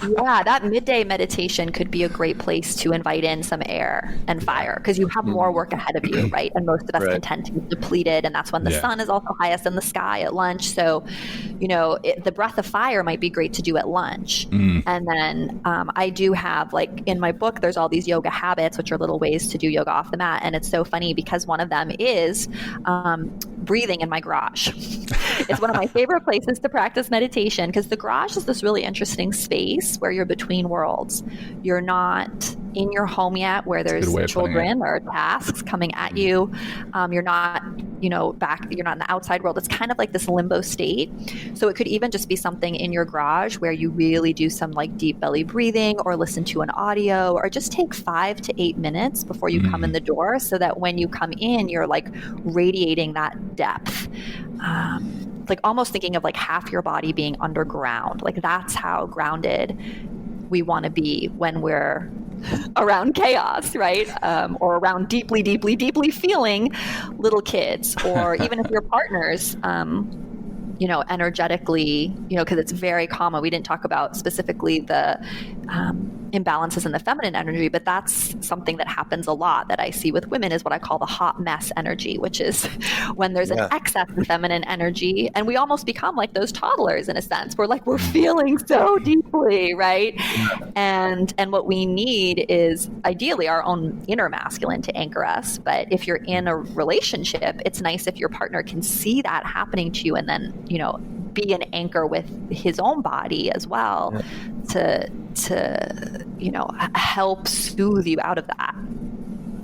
That midday meditation could be a great place to invite in some air and fire, because you have more work ahead of you, right? And most of us can tend to be depleted, and that's when the sun is also highest in the sky at lunch. So, the breath of fire might be great to do at lunch. And then I do have, like in my book, there's all these yoga habits, which are little ways to do yoga off the mat. And it's so funny because one of them is breathing in my garage. It's one of my favorite places to practice meditation because the garage is this really interesting space where you're between worlds. You're not in your home yet where there's children or tasks coming at you. You're not, you're not in the outside world. It's kind of like this limbo state. So it could even just be something in your garage where you really do some like deep belly breathing or listen to an audio or just take 5 to 8 minutes before you come in the door so that when you come in, you're like radiating that depth. Like almost thinking of like half your body being underground. Like that's how grounded we want to be when we're around chaos, right? Or around deeply, deeply, deeply feeling little kids, or even if your partners, energetically, because it's very common. We didn't talk about specifically the imbalances in the feminine energy, but that's something that happens a lot that I see with women is what I call the hot mess energy, which is when there's an excess of feminine energy and we almost become like those toddlers in a sense. We're like, we're feeling so deeply, right? And what we need is ideally our own inner masculine to anchor us. But if you're in a relationship, it's nice if your partner can see that happening to you and then, be an anchor with his own body as well to help soothe you out of that.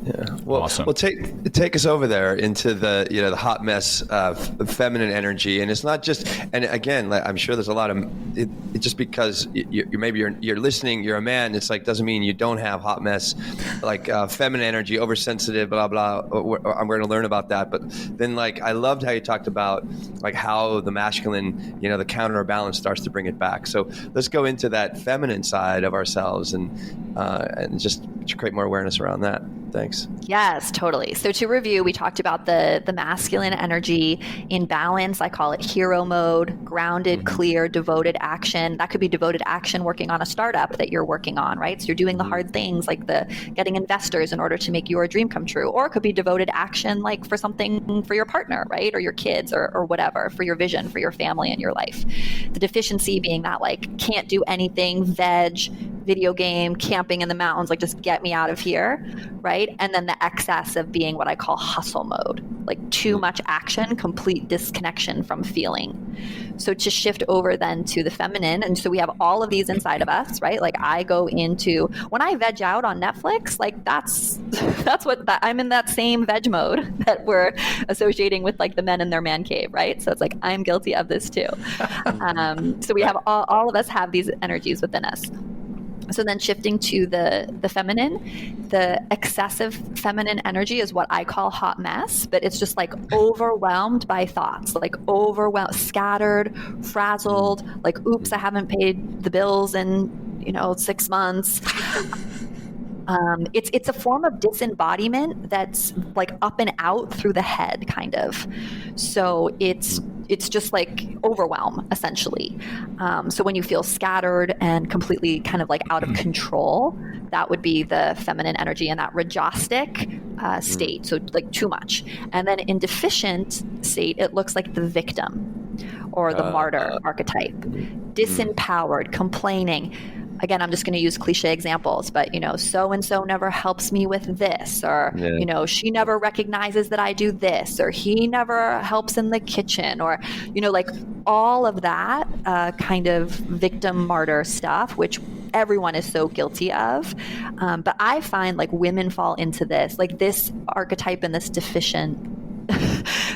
Yeah. Well, Awesome. Well, take us over there into the the hot mess of feminine energy, and it's not just. And again, I'm sure there's a lot of it just because you're listening, you're a man. It's like doesn't mean you don't have hot mess, like feminine energy, oversensitive, blah blah. I'm going to learn about that, but then like I loved how you talked about like how the masculine, the counterbalance starts to bring it back. So let's go into that feminine side of ourselves and just create more awareness around that. Thanks. Yes, totally. So to review, we talked about the masculine energy in balance. I call it hero mode, grounded, clear, devoted action. That could be devoted action working on a startup that you're working on, right? So you're doing the hard things like the getting investors in order to make your dream come true. Or it could be devoted action like for something for your partner, right? Or your kids or whatever, for your vision, for your family and your life. The deficiency being that like can't do anything, veg, video game, camping in the mountains, like just get me out of here, right? And then the excess of being what I call hustle mode, like too much action, complete disconnection from feeling. So to shift over then to the feminine, and so we have all of these inside of us, right? Like I go into, when I veg out on Netflix, like that's I'm in that same veg mode that we're associating with like the men in their man cave, right? So it's like, I'm guilty of this too. So we have all of us have these energies within us. So then shifting to the feminine, the excessive feminine energy is what I call hot mess, but it's just like overwhelmed by thoughts, like overwhelmed, scattered, frazzled, like, oops, I haven't paid the bills in, 6 months. It's a form of disembodiment that's like up and out through the head, kind of. So it's just like overwhelm, essentially. So when you feel scattered and completely kind of like out of control, that would be the feminine energy in that rajastic state. So like too much. And then in deficient state, it looks like the victim or the martyr archetype, disempowered, complaining. Again, I'm just going to use cliche examples, but, so-and-so never helps me with this, or, she never recognizes that I do this, or he never helps in the kitchen, or, like all of that kind of victim martyr stuff, which everyone is so guilty of. But I find like women fall into this, like this archetype and this deficient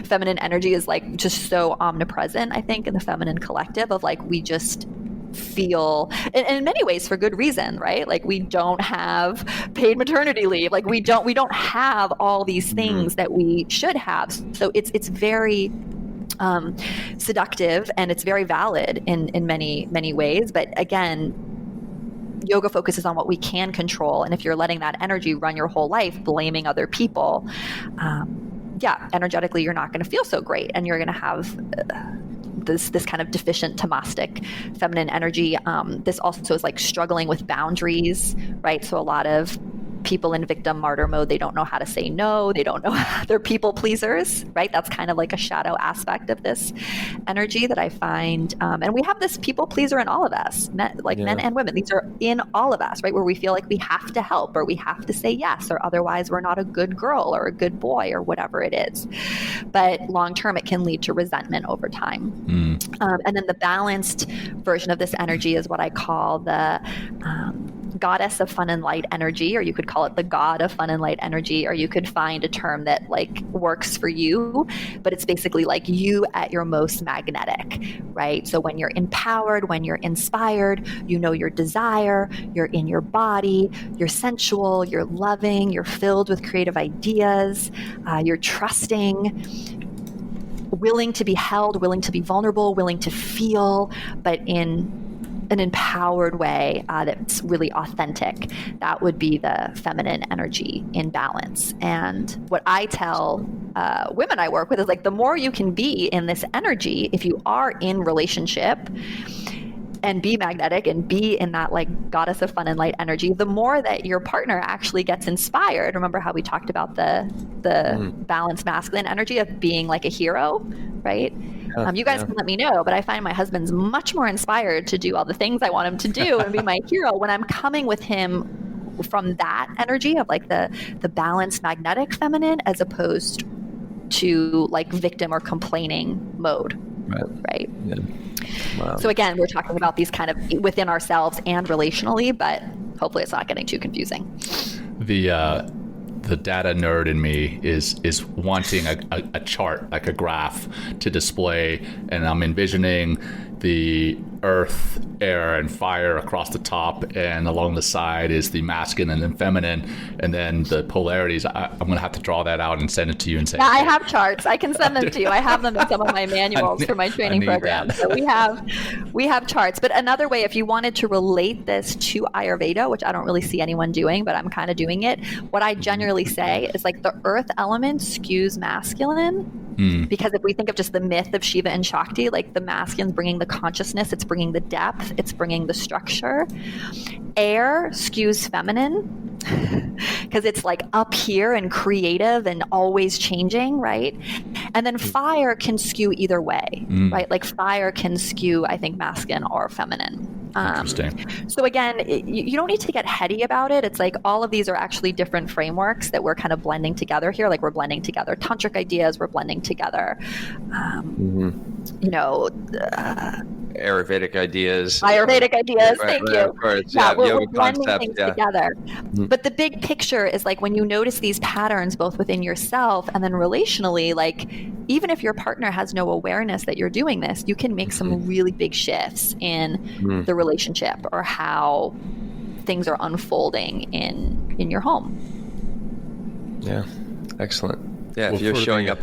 feminine energy is like just so omnipresent, I think, in the feminine collective of like, we just feel, and in many ways for good reason, right? Like we don't have paid maternity leave. Like we don't have all these things that we should have. So it's very seductive and it's very valid in many, many ways. But again, yoga focuses on what we can control. And if you're letting that energy run your whole life, blaming other people, energetically, you're not going to feel so great. And you're going to have this kind of deficient tamastic feminine energy. This also is like struggling with boundaries, right? So a lot of people in victim martyr mode, they don't know how to say no. They don't know, they're people pleasers, right? That's kind of like a shadow aspect of this energy that I find. And we have this people pleaser in all of us, men and women. These are in all of us, right? Where we feel like we have to help or we have to say yes, or otherwise we're not a good girl or a good boy or whatever it is. But long-term, it can lead to resentment over time. And then the balanced version of this energy is what I call the goddess of fun and light energy, or you could call it the god of fun and light energy, or you could find a term that like works for you, but it's basically like you at your most magnetic, right? So when you're empowered, when you're inspired, your desire, you're in your body, you're sensual, you're loving, you're filled with creative ideas, you're trusting, willing to be held, willing to be vulnerable, willing to feel, but in an empowered way that's really authentic. That would be the feminine energy in balance. And what I tell women I work with is like, the more you can be in this energy, if you are in relationship and be magnetic and be in that like goddess of fun and light energy, the more that your partner actually gets inspired. Remember how we talked about the balanced masculine energy of being like a hero, right? You guys can let me know, but I find my husband's much more inspired to do all the things I want him to do and be my hero when I'm coming with him from that energy of like the balanced magnetic feminine, as opposed to like victim or complaining mode. Right. Yeah. Wow. So again, we're talking about these kind of within ourselves and relationally, but hopefully it's not getting too confusing. the data nerd in me is wanting a chart, like a graph to display, and I'm envisioning the earth, air, and fire across the top, and along the side is the masculine and feminine, and then the polarities. I'm going to have to draw that out and send it to you and say, yeah, I have charts. I can send them to you. I have them in some of my manuals for my training program. So we have charts. But another way, if you wanted to relate this to Ayurveda, which I don't really see anyone doing, but I'm kind of doing it, what I generally say is like the earth element skews masculine. Because if we think of just the myth of Shiva and Shakti, like the masculine's bringing the consciousness, it's bringing the depth, it's bringing the structure. Air skews feminine because it's like up here and creative and always changing, right? And then fire can skew either way, right? Like fire can skew, I think, masculine or feminine. Interesting. So again, you don't need to get heady about it. It's like all of these are actually different frameworks that we're kind of blending together here. Like we're blending together tantric ideas, we're blending together, Ayurvedic ideas. Right, Right, thank you. of course. Yeah, we're yoga blending concepts, things together. But the big picture is like when you notice these patterns both within yourself and then relationally, like even if your partner has no awareness that you're doing this, you can make some really big shifts in the relationship or how things are unfolding in your home. Yeah, excellent. Yeah, Well, if you're showing up,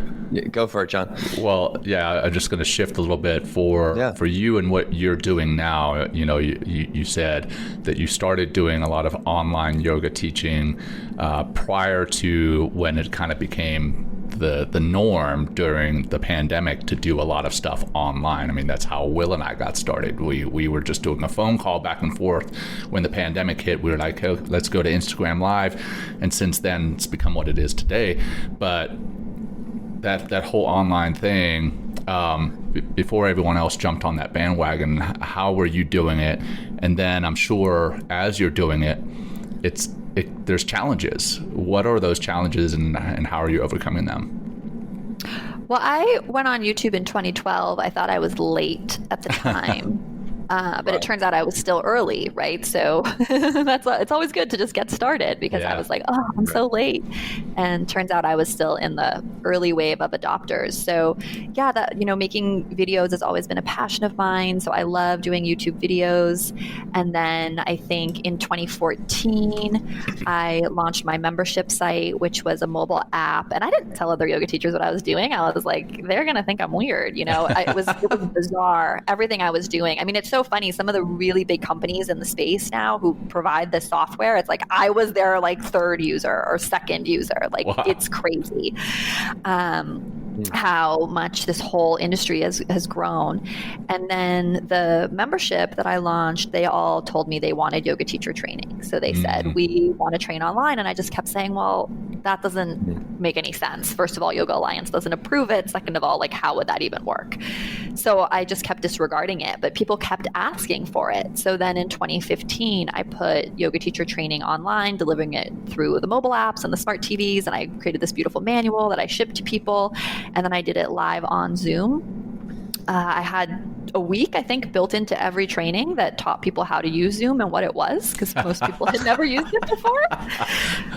go for it, John. Well, yeah, I'm just going to shift a little bit for you and what you're doing now. You know, you said that you started doing a lot of online yoga teaching prior to when it kind of became the norm during the pandemic to do a lot of stuff online. I mean, that's how Will and I got started. We were just doing a phone call back and forth. When the pandemic hit, we were like, hey, let's go to Instagram Live. And since then, it's become what it is today. But that whole online thing, before everyone else jumped on that bandwagon, how were you doing it? And then I'm sure as you're doing it, there's challenges. What are those challenges and how are you overcoming them? Well, I went on YouTube in 2012. I thought I was late at the time. But it turns out I was still early, right? So it's always good to just get started because I was like, oh, I'm so late. And turns out I was still in the early wave of adopters. So yeah, making videos has always been a passion of mine. So I love doing YouTube videos. And then I think in 2014, I launched my membership site, which was a mobile app. And I didn't tell other yoga teachers what I was doing. I was like, they're going to think I'm weird. It was bizarre, everything I was doing. I mean, it's so funny. Some of the really big companies in the space now who provide this software, it's like I was their like third user or second user. Like It's crazy how much this whole industry has grown. And then the membership that I launched, they all told me they wanted yoga teacher training. So they said, we want to train online. And I just kept saying, well, that doesn't make any sense. First of all, Yoga Alliance doesn't approve it. Second of all, like, how would that even work? So I just kept disregarding it, but people kept asking for it. So then in 2015, I put yoga teacher training online, delivering it through the mobile apps and the smart TVs. And I created this beautiful manual that I shipped to people. And then I did it live on Zoom. I had a week, I think, built into every training that taught people how to use Zoom and what it was, because most people had never used it before.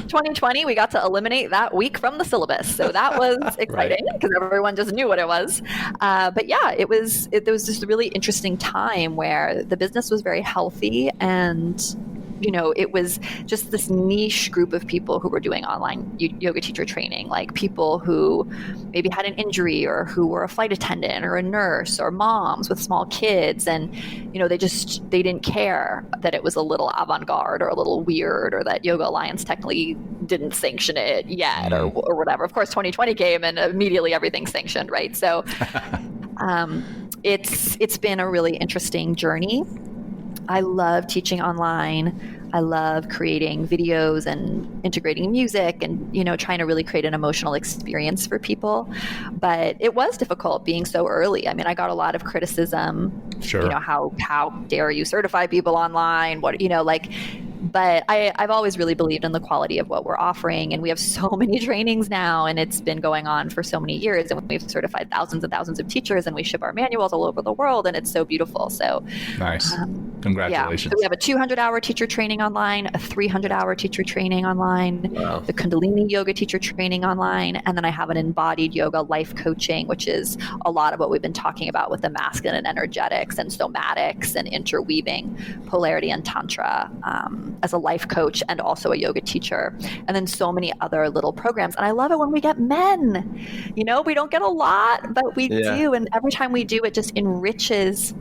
2020, we got to eliminate that week from the syllabus. So that was exciting because everyone just knew what it was. But yeah, it was just a really interesting time where the business was very healthy and it was just this niche group of people who were doing online yoga teacher training, like people who maybe had an injury or who were a flight attendant or a nurse or moms with small kids. And, they didn't care that it was a little avant-garde or a little weird or that Yoga Alliance technically didn't sanction it yet or whatever. Of course, 2020 came and immediately everything's sanctioned, right? So it's been a really interesting journey. I love teaching online. I love creating videos and integrating music and, trying to really create an emotional experience for people. But it was difficult being so early. I mean, I got a lot of criticism. Sure. How dare you certify people online? But I've always really believed in the quality of what we're offering. And we have so many trainings now, and it's been going on for so many years. And we've certified thousands and thousands of teachers, and we ship our manuals all over the world, and it's so beautiful. So nice. Congratulations. So we have a 200-hour teacher training online, a 300-hour teacher training online, the Kundalini yoga teacher training online, and then I have an embodied yoga life coaching, which is a lot of what we've been talking about with the masculine and energetics and somatics and interweaving polarity and tantra as a life coach and also a yoga teacher. And then so many other little programs. And I love it when we get men. You know, we don't get a lot, but we do. And every time we do, it just enriches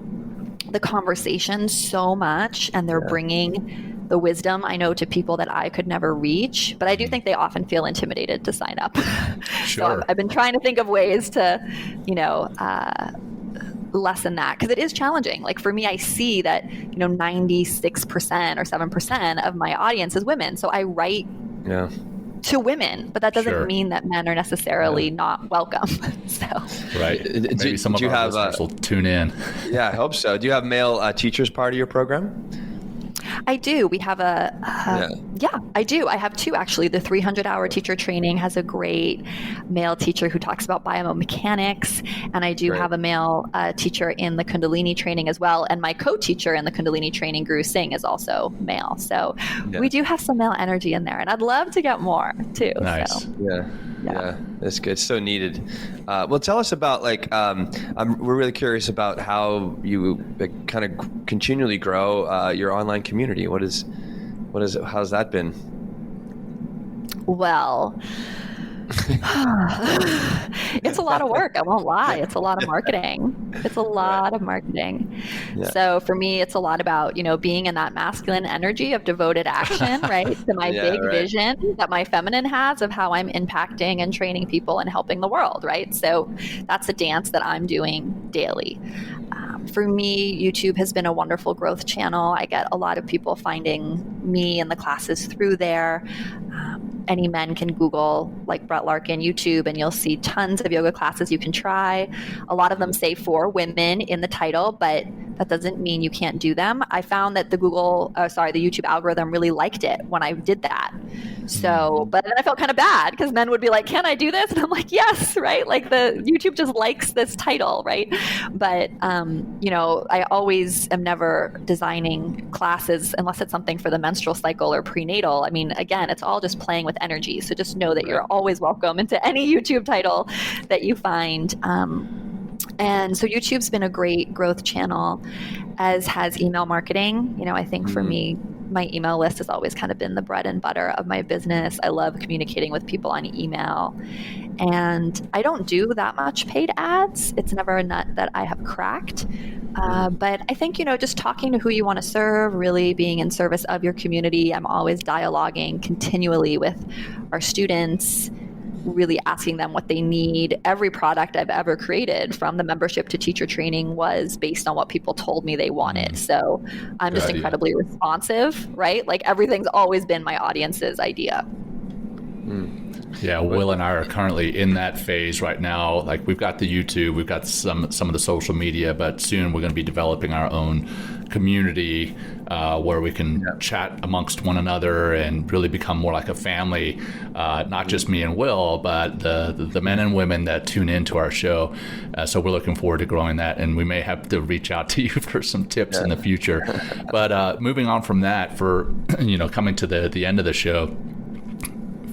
the conversation so much, and they're bringing the wisdom, I know, to people that I could never reach, but I do think they often feel intimidated to sign up. Sure. So I've been trying to think of ways to, lessen that, because it is challenging. Like for me, I see that, 96% or 7% of my audience is women. So I write to women, but that doesn't mean that men are necessarily not welcome. So right. Maybe some of our listeners will tune in. Yeah, I hope so. Do you have male teachers part of your program? I do. We have I do. I have two, actually. The 300-hour teacher training has a great male teacher who talks about biomechanics. And I do have a male teacher in the Kundalini training as well. And my co-teacher in the Kundalini training, Guru Singh, is also male. So we do have some male energy in there. And I'd love to get more too. Nice. So. Yeah, that's good. It's so needed. Well, tell us about we're really curious about how you kind of continually grow your online community. How's that been? Well, it's a lot of work. I won't lie. It's a lot of marketing. Yeah. So for me, it's a lot about, being in that masculine energy of devoted action, right? To my big vision that my feminine has of how I'm impacting and training people and helping the world, right? So that's a dance that I'm doing daily. For me, YouTube has been a wonderful growth channel. I get a lot of people finding me and the classes through there. Any men can Google like Brett Larkin YouTube and you'll see tons of yoga classes you can try. A lot of them say for women in the title, but that doesn't mean you can't do them. I found that the YouTube algorithm really liked it when I did that. So, but then I felt kind of bad because men would be like, can I do this? And I'm like, yes, right? Like the YouTube just likes this title, right? But, I always am never designing classes unless it's something for the menstrual cycle or prenatal. I mean, again, it's all just playing with energy. So just know that you're always welcome into any YouTube title that you find. And so YouTube's been a great growth channel, as has email marketing. I think for me, my email list has always kind of been the bread and butter of my business. I love communicating with people on email. And I don't do that much paid ads. It's never a nut that I have cracked. But I think, just talking to who you want to serve, really being in service of your community. I'm always dialoguing continually with our students, really asking them what they need. Every product I've ever created, from the membership to teacher training, was based on what people told me they wanted. So I'm just incredibly responsive, right? Like everything's always been my audience's idea. Yeah, Will and I are currently in that phase right now. Like we've got the YouTube, we've got some of the social media, but soon we're going to be developing our own community where we can chat amongst one another and really become more like a family. Not just me and Will, but the men and women that tune into our show. So we're looking forward to growing that, and we may have to reach out to you for some tips in the future. But moving on from that, for coming to the end of the show.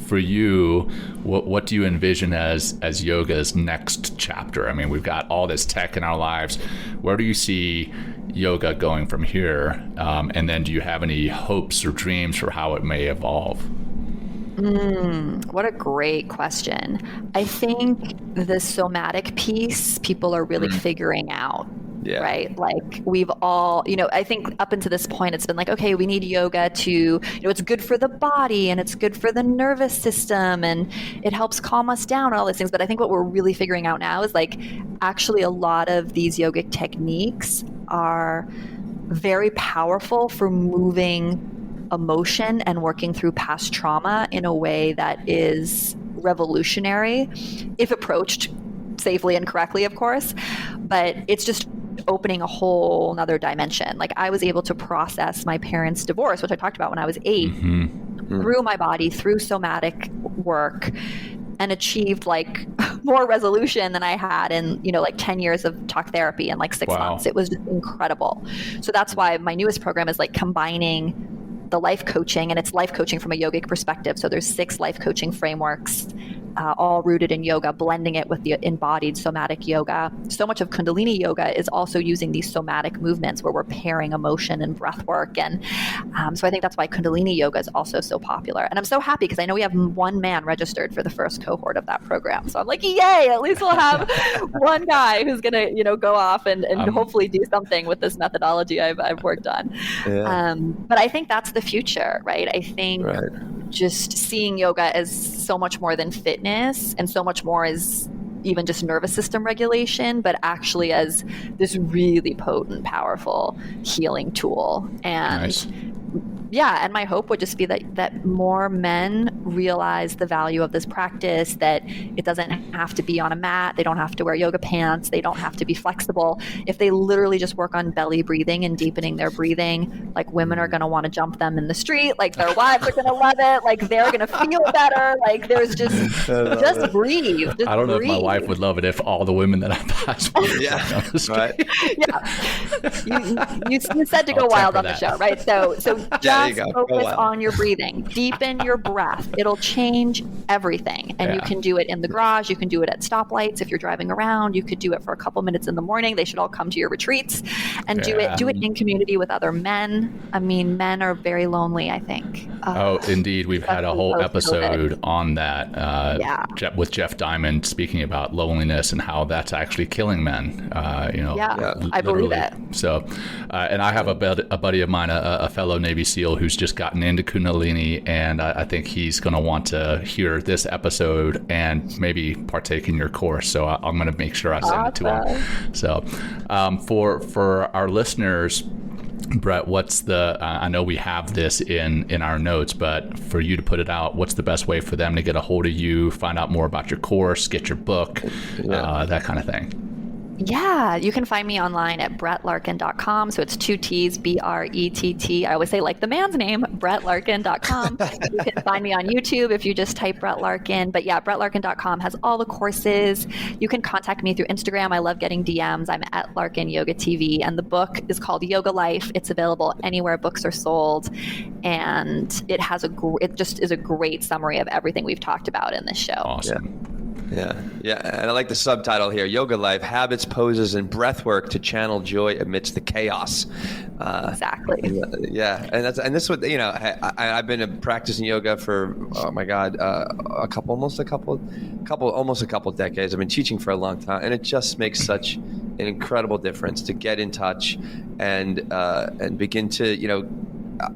For you, what do you envision as yoga's next chapter? I mean, we've got all this tech in our lives. Where do you see yoga going from here? And then do you have any hopes or dreams for how it may evolve? What a great question. I think the somatic piece, people are really figuring out. Yeah. Right. Like we've all, I think up until this point, it's been like, okay, we need yoga to, it's good for the body and it's good for the nervous system and it helps calm us down and all those things. But I think what we're really figuring out now is like, actually a lot of these yogic techniques are very powerful for moving emotion and working through past trauma in a way that is revolutionary if approached safely and correctly, of course. But it's just opening a whole nother dimension. Like I was able to process my parents' divorce, which I talked about when I was 8, through my body, through somatic work, and achieved like more resolution than I had in, like 10 years of talk therapy in like 6 months. It was just incredible. So that's why my newest program is like combining the life coaching, and it's life coaching from a yogic perspective. So there's 6 life coaching frameworks, all rooted in yoga, blending it with the embodied somatic yoga. So much of Kundalini yoga is also using these somatic movements where we're pairing emotion and breath work. And so I think that's why Kundalini yoga is also so popular. And I'm so happy because I know we have 1 man registered for the first cohort of that program. So I'm like, yay, at least we'll have one guy who's going to, go off and hopefully do something with this methodology I've worked on. Yeah. But I think that's the future, right? I think just seeing yoga as so much more than fitness and so much more as even just nervous system regulation, but actually as this really potent, powerful healing tool. And nice. Yeah, and my hope would just be that more men realize the value of this practice, that it doesn't have to be on a mat, they don't have to wear yoga pants, they don't have to be flexible. If they literally just work on belly breathing and deepening their breathing, like women are going to want to jump them in the street, like their wives are going to love it, like they're going to feel better, like there's just breathe. Just I don't know breathe. if my wife would love it if all the women that I pass right. You said to go wild on the show, right? So just focus on your breathing. Deepen your breath. It'll change everything. And you can do it in the garage. You can do it at stoplights if you're driving around. You could do it for a couple minutes in the morning. They should all come to your retreats and do it in community with other men. I mean, men are very lonely, I think. Indeed. We've had a whole episode on that with Jeff Diamond speaking about loneliness and how that's actually killing men. I believe it. So, and I have a buddy of mine, a fellow Navy SEAL who's just gotten into Kundalini, and I think he's going to want to hear this episode and maybe partake in your course. So I'm going to make sure I send it to him. So for our listeners, Brett, what's I know we have this in our notes, but for you to put it out, what's the best way for them to get a hold of you, find out more about your course, get your book, that kind of thing? Yeah, you can find me online at brettlarkin.com. So it's 2 T's, BRETT. I always say like the man's name, brettlarkin.com. You can find me on YouTube if you just type Brett Larkin. But yeah, brettlarkin.com has all the courses. You can contact me through Instagram. I love getting DMs. I'm at Larkin Yoga TV. And the book is called Yoga Life. It's available anywhere books are sold. And it just is a great summary of everything we've talked about in this show. Awesome. Yeah. And I like the subtitle here, Yoga Life, Habits, Poses, and Breathwork to Channel Joy Amidst the Chaos. Exactly. Yeah. And this would, I've been practicing yoga for, almost a couple decades. I've been teaching for a long time, and it just makes such an incredible difference to get in touch and begin to,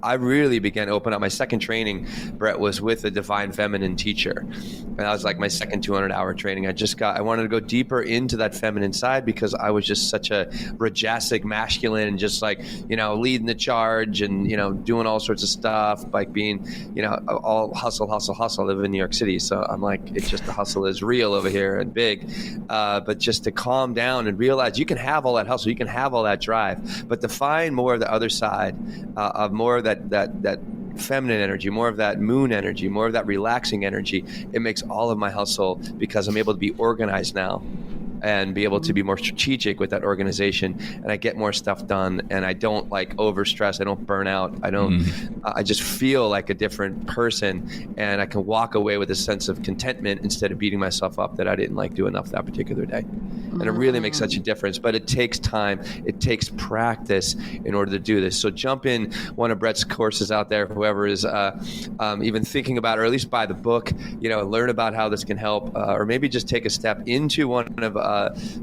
I really began to open up. My second training, Brett, was with a divine feminine teacher. And that was like my second 200-hour training. I wanted to go deeper into that feminine side because I was just such a rajasic masculine and just like, leading the charge and, doing all sorts of stuff, like being, all hustle. I live in New York City. So I'm like, it's just the hustle is real over here and big. But just to calm down and realize you can have all that hustle, you can have all that drive, but to find more of the other side of more of that feminine energy, more of that moon energy, more of that relaxing energy, it makes all of my hustle because I'm able to be organized now and be able to be more strategic with that organization, and I get more stuff done, and I don't like overstress, I don't burn out, I just feel like a different person, and I can walk away with a sense of contentment instead of beating myself up that I didn't like do enough that particular day. And it really makes such a difference, but it takes time, it takes practice in order to do this. So jump in one of Brett's courses out there, whoever is even thinking about, or at least buy the book, learn about how this can help, or maybe just take a step into one of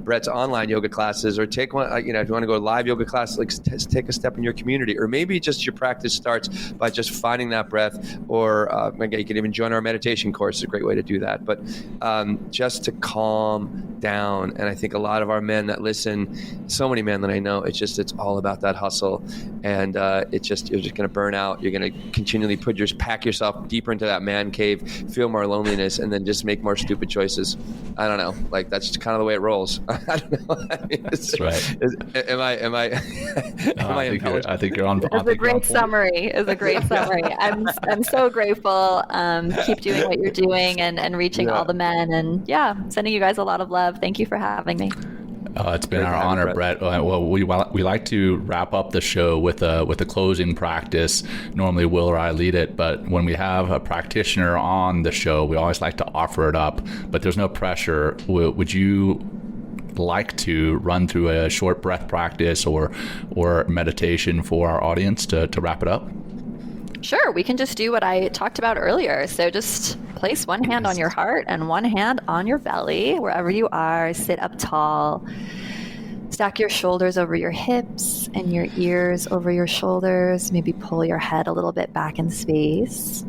Brett's online yoga classes, or take one, if you want to go to live yoga class, like take a step in your community, or maybe just your practice starts by just finding that breath, or again, you can even join our meditation course. It's a great way to do that, but just to calm down. And I think a lot of our men that listen, so many men that I know, it's all about that hustle, and you're just going to burn out. You're going to continually pack yourself deeper into that man cave, feel more loneliness, and then just make more stupid choices. I don't know, like that's just kind of the way it right roles. I don't know. I mean, That's right. Am I I think you're on. It's a great summary. It's a great summary. I'm so grateful. Keep doing what you're doing and reaching all the men. And sending you guys a lot of love. Thank you for having me. It's been our honor, Brett. Well, we like to wrap up the show with a closing practice. Normally, Will or I lead it, but when we have a practitioner on the show, we always like to offer it up. But there's no pressure. Would you like to run through a short breath practice or meditation for our audience to wrap it up? Sure, we can just do what I talked about earlier. So just place one hand on your heart and one hand on your belly, wherever you are. Sit up tall. Stack your shoulders over your hips and your ears over your shoulders. Maybe pull your head a little bit back in space.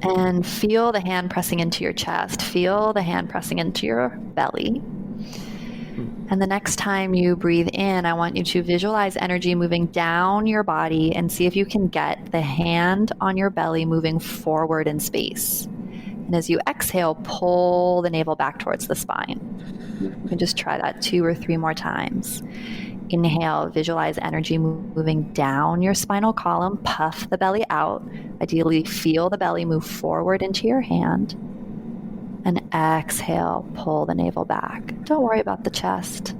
And feel the hand pressing into your chest. Feel the hand pressing into your belly. And the next time you breathe in, I want you to visualize energy moving down your body and see if you can get the hand on your belly moving forward in space. And as you exhale, pull the navel back towards the spine. You can just try that 2 or 3 more times. Inhale, visualize energy moving down your spinal column, puff the belly out. Ideally, feel the belly move forward into your hand. And exhale, pull the navel back. Don't worry about the chest.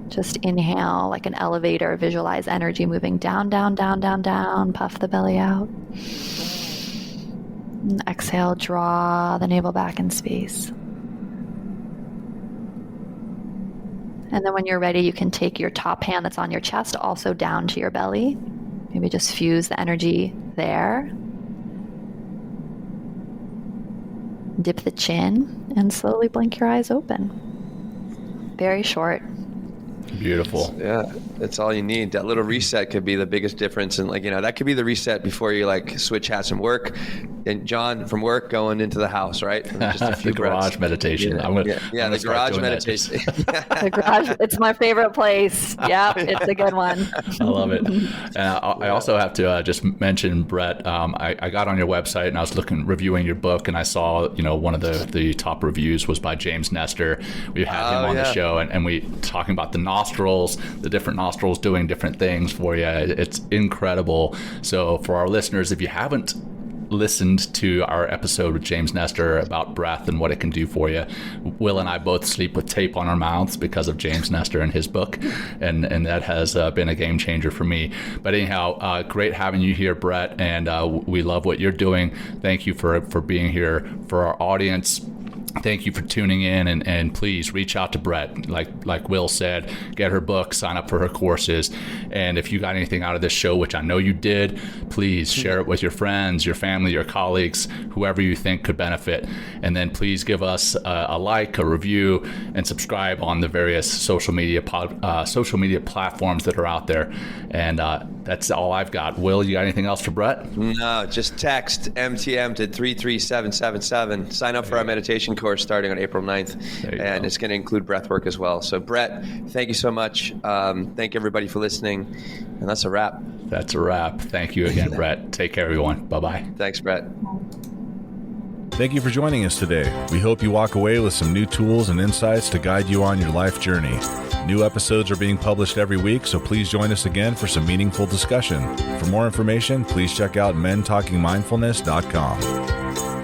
Just inhale like an elevator. Visualize energy moving down, down, down, down, down. Puff the belly out. And exhale, draw the navel back in space. And then when you're ready, you can take your top hand that's on your chest also down to your belly. Maybe just fuse the energy there. Dip the chin and slowly blink your eyes open. Very short. Beautiful. Yeah, that's all you need. That little reset could be the biggest difference. And that could be the reset before you switch hats from work. And John, from work going into the house, right? Just a few the garage meditation. The garage meditation. The garage, it's my favorite place. Yeah, it's a good one. I love it. I also have to just mention, Brett, I got on your website and I was reviewing your book, and I saw, one of the top reviews was by James Nestor. We've had him on the show, and we talking about the nostrils, the different nostrils doing different things for you. It's incredible. So for our listeners, if you haven't listened to our episode with James Nestor about breath and what it can do for you, Will and I both sleep with tape on our mouths because of James Nestor and his book, and that has been a game changer for me. But anyhow, great having you here, Brett, and we love what you're doing. Thank you for being here. For our audience, thank you for tuning in, and please reach out to Brett. Like Will said, get her book, sign up for her courses, and if you got anything out of this show, which I know you did, please share it with your friends, your family, your colleagues, whoever you think could benefit. And then please give us a like, a review, and subscribe on the various social media platforms that are out there. And that's all I've got. Will, you got anything else for Brett? No, just text MTM to 33777. Sign up for our meditation course starting on April 9th, and it's going to include breathwork as well. So Brett, thank you so much. Thank everybody for listening, and that's a wrap. That's a wrap. Thank you again, Brett. Take care, everyone. Bye-bye. Thanks, Brett. Thank you for joining us today. We hope you walk away with some new tools and insights to guide you on your life journey. New episodes are being published every week, so please join us again for some meaningful discussion. For more information, please check out mentalkingmindfulness.com.